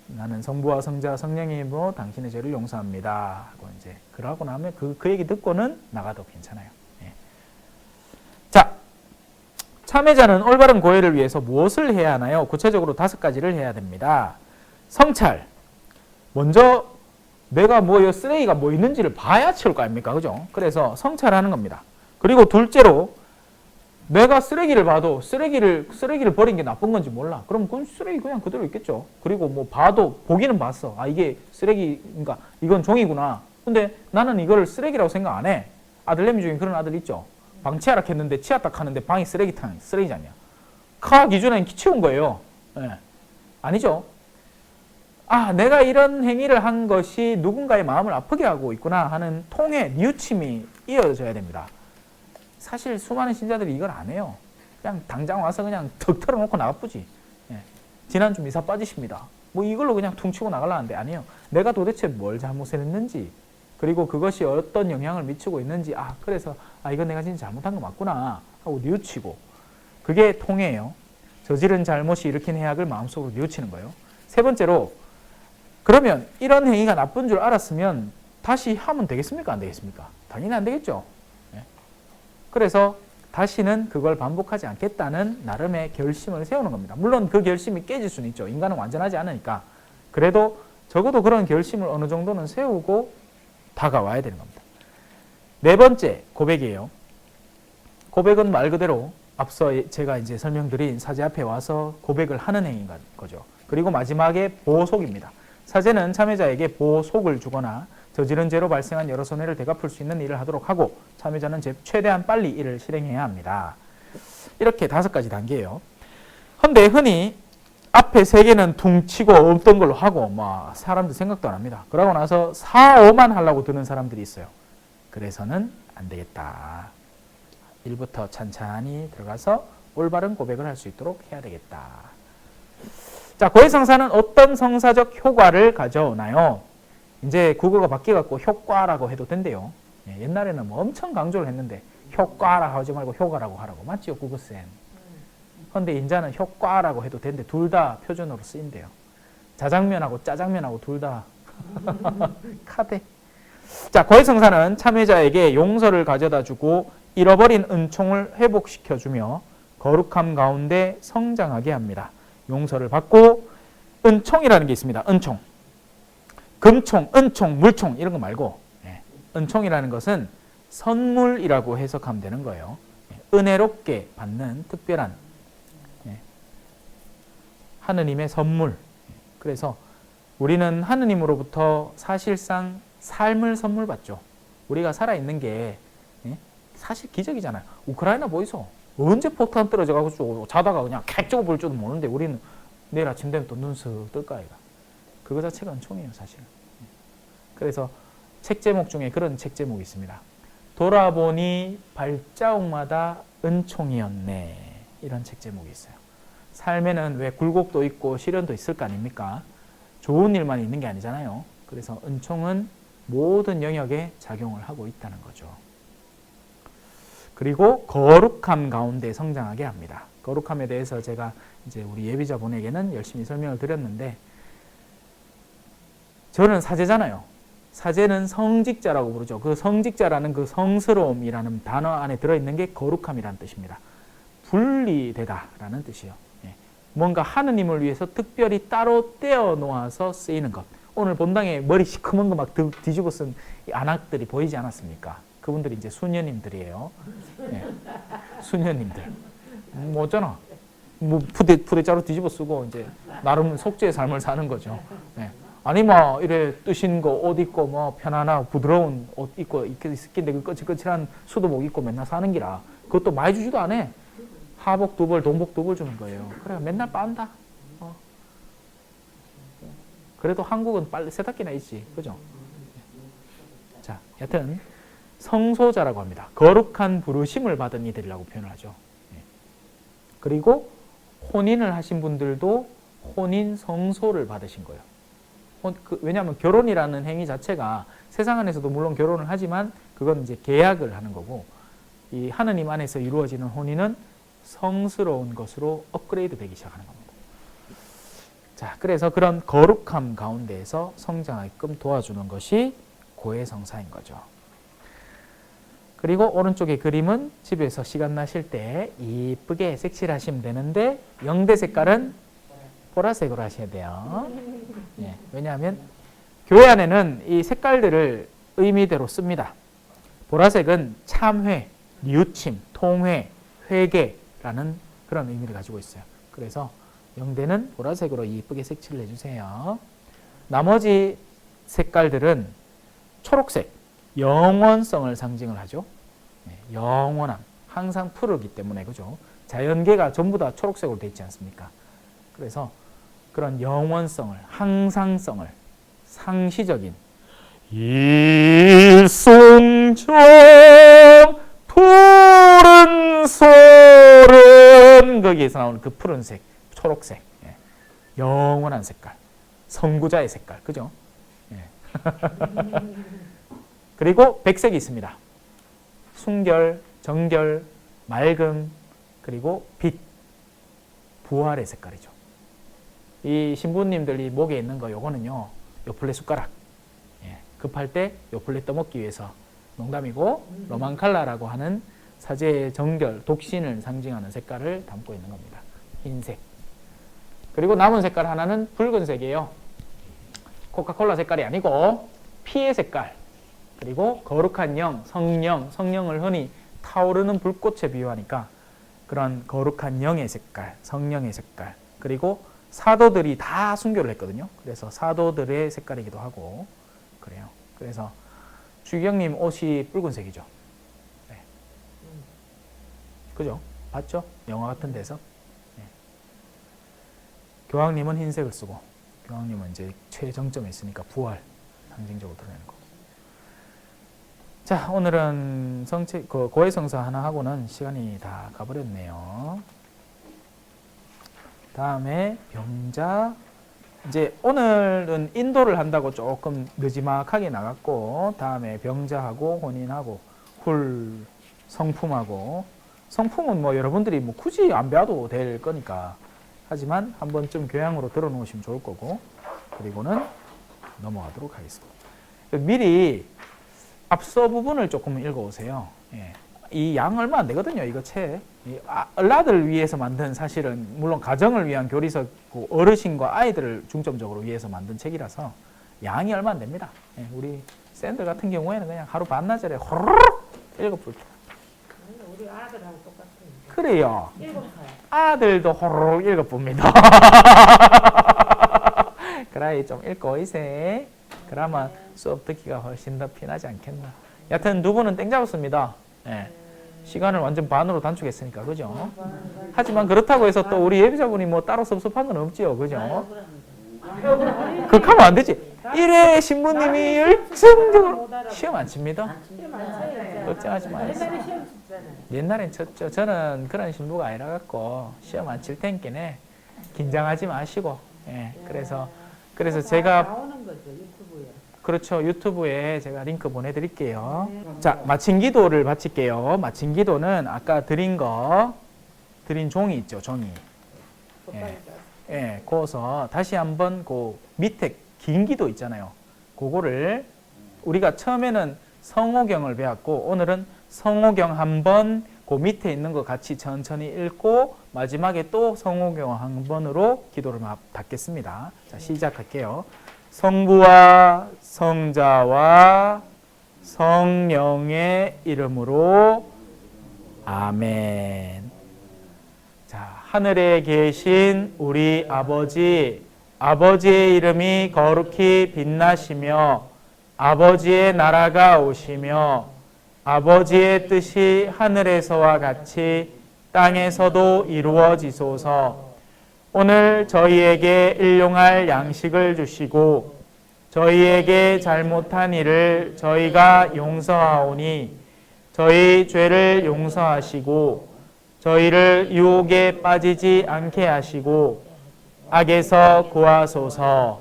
나는 성부와 성자 성령의 이름으로 당신의 죄를 용서합니다. 하고 이제 그러고 나면 그 얘기 듣고는 나가도 괜찮아요. 예. 자, 참회자는 올바른 고해를 위해서 무엇을 해야 하나요? 구체적으로 5가지를 해야 됩니다. 성찰. 먼저 내가 쓰레기가 뭐 있는지를 봐야 치울 거 아닙니까? 그죠? 그래서 성찰하는 겁니다. 그리고 둘째로 내가 쓰레기를 봐도 쓰레기를 버린 게 나쁜 건지 몰라. 그럼 그건 쓰레기 그냥 그대로 있겠죠. 그리고 보기는 봤어. 아, 이게 쓰레기인가? 이건 종이구나. 근데 나는 이거를 쓰레기라고 생각 안 해. 아들내미 중에 그런 아들 있죠. 방 치아락 했는데 치아 딱 하는데 방이 쓰레기장이야. 카 기준에는 치운 거예요. 네. 아니죠. 아, 내가 이런 행위를 한 것이 누군가의 마음을 아프게 하고 있구나 하는 통해, 뉘우침이 이어져야 됩니다. 사실 수많은 신자들이 이걸 안 해요. 그냥 당장 와서 그냥 턱 털어놓고 나가쁘지. 예. 지난주 미사 빠지십니다. 이걸로 그냥 퉁치고 나가려는데 아니에요. 내가 도대체 뭘 잘못했는지 그리고 그것이 어떤 영향을 미치고 있는지 그래서 이건 내가 진짜 잘못한 거 맞구나 하고 뉘우치고 그게 통해예요. 저지른 잘못이 일으킨 해악을 마음속으로 뉘우치는 거예요. 세 번째로 그러면 이런 행위가 나쁜 줄 알았으면 다시 하면 되겠습니까? 안 되겠습니까? 당연히 안 되겠죠. 그래서 다시는 그걸 반복하지 않겠다는 나름의 결심을 세우는 겁니다. 물론 그 결심이 깨질 수는 있죠. 인간은 완전하지 않으니까. 그래도 적어도 그런 결심을 어느 정도는 세우고 다가와야 되는 겁니다. 네 번째 고백이에요. 고백은 말 그대로 앞서 제가 이제 설명드린 사제 앞에 와서 고백을 하는 행위인 거죠. 그리고 마지막에 보속입니다. 사제는 참여자에게 보속을 주거나 저지른 죄로 발생한 여러 손해를 되갚을 수 있는 일을 하도록 하고 참여자는 최대한 빨리 이를 실행해야 합니다. 이렇게 5가지 단계예요. 그런데 흔히 앞에 3개는 퉁치고 없던 걸로 하고 막 사람들 생각도 안 합니다. 그러고 나서 4, 5만 하려고 드는 사람들이 있어요. 그래서는 안 되겠다. 1부터 찬찬히 들어가서 올바른 고백을 할 수 있도록 해야 되겠다. 자, 고해성사는 어떤 성사적 효과를 가져오나요? 이제 국어가 바뀌어갖고 효과라고 해도 된대요. 옛날에는 뭐 엄청 강조를 했는데 효과라고 하지 말고 효과라고 하라고. 맞지요, 국어쌤? 그런데 이제는 효과라고 해도 되는데 둘 다 표준어로 쓰인대요. 자장면하고 짜장면하고 둘 다 카대. 자, 고해성사는 참여자에게 용서를 가져다 주고 잃어버린 은총을 회복시켜주며 거룩함 가운데 성장하게 합니다. 용서를 받고 은총이라는 게 있습니다. 은총. 금총, 은총, 물총 이런 거 말고 은총이라는 것은 선물이라고 해석하면 되는 거예요. 은혜롭게 받는 특별한 하느님의 선물. 그래서 우리는 하느님으로부터 사실상 삶을 선물 받죠. 우리가 살아있는 게 사실 기적이잖아요. 우크라이나 보이소? 언제 폭탄 떨어져가지고 자다가 그냥 객적으로 볼 줄도 모르는데 우리는 내일 아침 되면 또 눈 쓱 뜰까 아이가. 그거 자체가 은총이에요, 사실. 그래서 책 제목 중에 그런 책 제목이 있습니다. 돌아보니 발자국마다 은총이었네. 이런 책 제목이 있어요. 삶에는 왜 굴곡도 있고 시련도 있을 거 아닙니까? 좋은 일만 있는 게 아니잖아요. 그래서 은총은 모든 영역에 작용을 하고 있다는 거죠. 그리고 거룩함 가운데 성장하게 합니다. 거룩함에 대해서 제가 이제 우리 예비자분에게는 열심히 설명을 드렸는데, 저는 사제잖아요. 사제는 성직자라고 부르죠. 그 성직자라는 그 성스러움이라는 단어 안에 들어있는 게 거룩함이라는 뜻입니다. 분리되다라는 뜻이에요. 뭔가 하느님을 위해서 특별히 따로 떼어 놓아서 쓰이는 것. 오늘 본당에 머리 시커먼 거 막 뒤집어 쓴 안악들이 보이지 않았습니까? 그분들이 이제 수녀님들이에요. 수녀님들. 뭐 어쩌나. 뭐 푸대자루 뒤집어 쓰고 이제 나름 속죄의 삶을 사는 거죠. 아니 뭐 이래 뜨신 거 옷 입고 뭐 편안하고 부드러운 옷 입고 있긴데 그 거칠거칠한 수도복 입고 맨날 사는 기라. 그것도 많이 주지도 않아. 하복 2벌, 동복 2벌 주는 거예요. 그래 맨날 빤다. 그래도 한국은 빨리 세탁기나 있지, 그죠? 자, 여튼 성소자라고 합니다. 거룩한 부르심을 받은 이들이라고 표현을 하죠. 그리고 혼인을 하신 분들도 혼인 성소를 받으신 거예요. 왜냐하면 결혼이라는 행위 자체가 세상 안에서도 물론 결혼을 하지만 그건 이제 계약을 하는 거고, 이 하느님 안에서 이루어지는 혼인은 성스러운 것으로 업그레이드 되기 시작하는 겁니다. 자, 그래서 그런 거룩함 가운데에서 성장하게끔 도와주는 것이 고해성사인 거죠. 그리고 오른쪽의 그림은 집에서 시간 나실 때 이쁘게 색칠을 하시면 되는데, 영대 색깔은 보라색으로 하셔야 돼요. 왜냐하면 교회 안에는 이 색깔들을 의미대로 씁니다. 보라색은 참회, 뉘우침, 통회, 회개라는 그런 의미를 가지고 있어요. 그래서 영대는 보라색으로 이쁘게 색칠을 해주세요. 나머지 색깔들은 초록색, 영원성을 상징을 하죠. 영원함, 항상 푸르기 때문에, 그죠? 자연계가 전부 다 초록색으로 되어 있지 않습니까? 그래서 그런 영원성을, 항상성을, 상시적인 일송정 푸른 소른, 거기에서 나오는 그 푸른색, 초록색, 영원한 색깔, 선구자의 색깔, 그죠? 그리고 백색이 있습니다. 순결, 정결, 맑음, 그리고 빛, 부활의 색깔이죠. 이 신부님들이 목에 있는 거, 요거는요, 요플레 숟가락. 급할 때 요플레 떠먹기 위해서, 농담이고, 로망칼라라고 하는 사제의 정결, 독신을 상징하는 색깔을 담고 있는 겁니다. 흰색. 그리고 남은 색깔 하나는 붉은색이에요. 코카콜라 색깔이 아니고 피의 색깔. 그리고 거룩한 영, 성령을 흔히 타오르는 불꽃에 비유하니까 그런 거룩한 영의 색깔, 성령의 색깔. 그리고 사도들이 다 순교를 했거든요. 그래서 사도들의 색깔이기도 하고 그래요. 그래서 주경님 옷이 붉은색이죠. 네. 그죠? 봤죠? 영화 같은 데서. 네. 교황님은 흰색을 쓰고 교황님은 이제 최정점에 있으니까 부활 상징적으로 드러내는 거. 자, 오늘은 고해성사 하나 하고는 시간이 다 가버렸네요. 다음에 병자. 이제 오늘은 인도를 한다고 조금 느지막하게 나갔고, 다음에 병자하고 혼인하고 훌 성품하고. 성품은 뭐 여러분들이 뭐 굳이 안 배워도 될 거니까. 하지만 한 번쯤 교양으로 들어놓으시면 좋을 거고. 그리고는 넘어가도록 하겠습니다. 미리 앞서 부분을 조금 읽어오세요. 예. 이 양 얼마 안 되거든요, 이거 책. 얼라들 위해서 만든, 사실은 물론 가정을 위한 교리서고 어르신과 아이들을 중점적으로 위해서 만든 책이라서 양이 얼마 안 됩니다. 예. 우리 샌들 같은 경우에는 그냥 하루 반나절에 호로록 읽어볼 때. 우리 아들하고 똑같은. 그래요. 7살. 아들도 호로록 읽어봅니다. 그래, 좀 읽고 이세. 그러면 수업 듣기가 훨씬 더 편하지 않겠나. 여튼 두 분은 땡 잡았습니다. 예. 시간을 완전 반으로 단축했으니까, 그죠? 하지만 그렇다고 해서 또 우리 예비자분이 뭐 따로 섭섭한 건 없지요, 그죠? 그렇게 안 되지. 이래 신부님이 열정적으로 시험 안 칩니다. 걱정하지 마세요. 옛날엔 쳤죠. 저는 그런 신부가 아니라 갖고 시험 안 칠 텐께네 긴장하지 마시고. 예. 그래서 제가 나오는 거죠, 유튜브에. 그렇죠. 유튜브에 제가 링크 보내드릴게요. 자, 마침 기도를 바칠게요. 마침 기도는 아까 드린 종이 있죠, 종이. 예, 그어서 다시 한번 그 밑에 긴 기도 있잖아요. 그거를 우리가 처음에는 성호경을 배웠고, 오늘은 성호경 한번 그 밑에 있는 거 같이 천천히 읽고, 마지막에 또 성호경 한 번으로 기도를 닫겠습니다. 자, 시작할게요. 성부와 성자와 성령의 이름으로 아멘. 자, 하늘에 계신 우리 아버지, 아버지의 이름이 거룩히 빛나시며 아버지의 나라가 오시며 아버지의 뜻이 하늘에서와 같이 땅에서도 이루어지소서. 오늘 저희에게 일용할 양식을 주시고 저희에게 잘못한 일을 저희가 용서하오니 저희 죄를 용서하시고 저희를 유혹에 빠지지 않게 하시고 악에서 구하소서.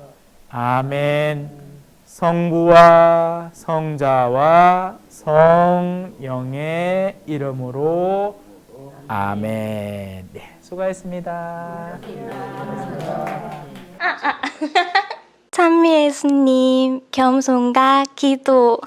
아멘. 성부와 성자와 성령의 이름으로 아멘. 네, 수고하셨습니다. 찬미 예수님, 겸손과 기도.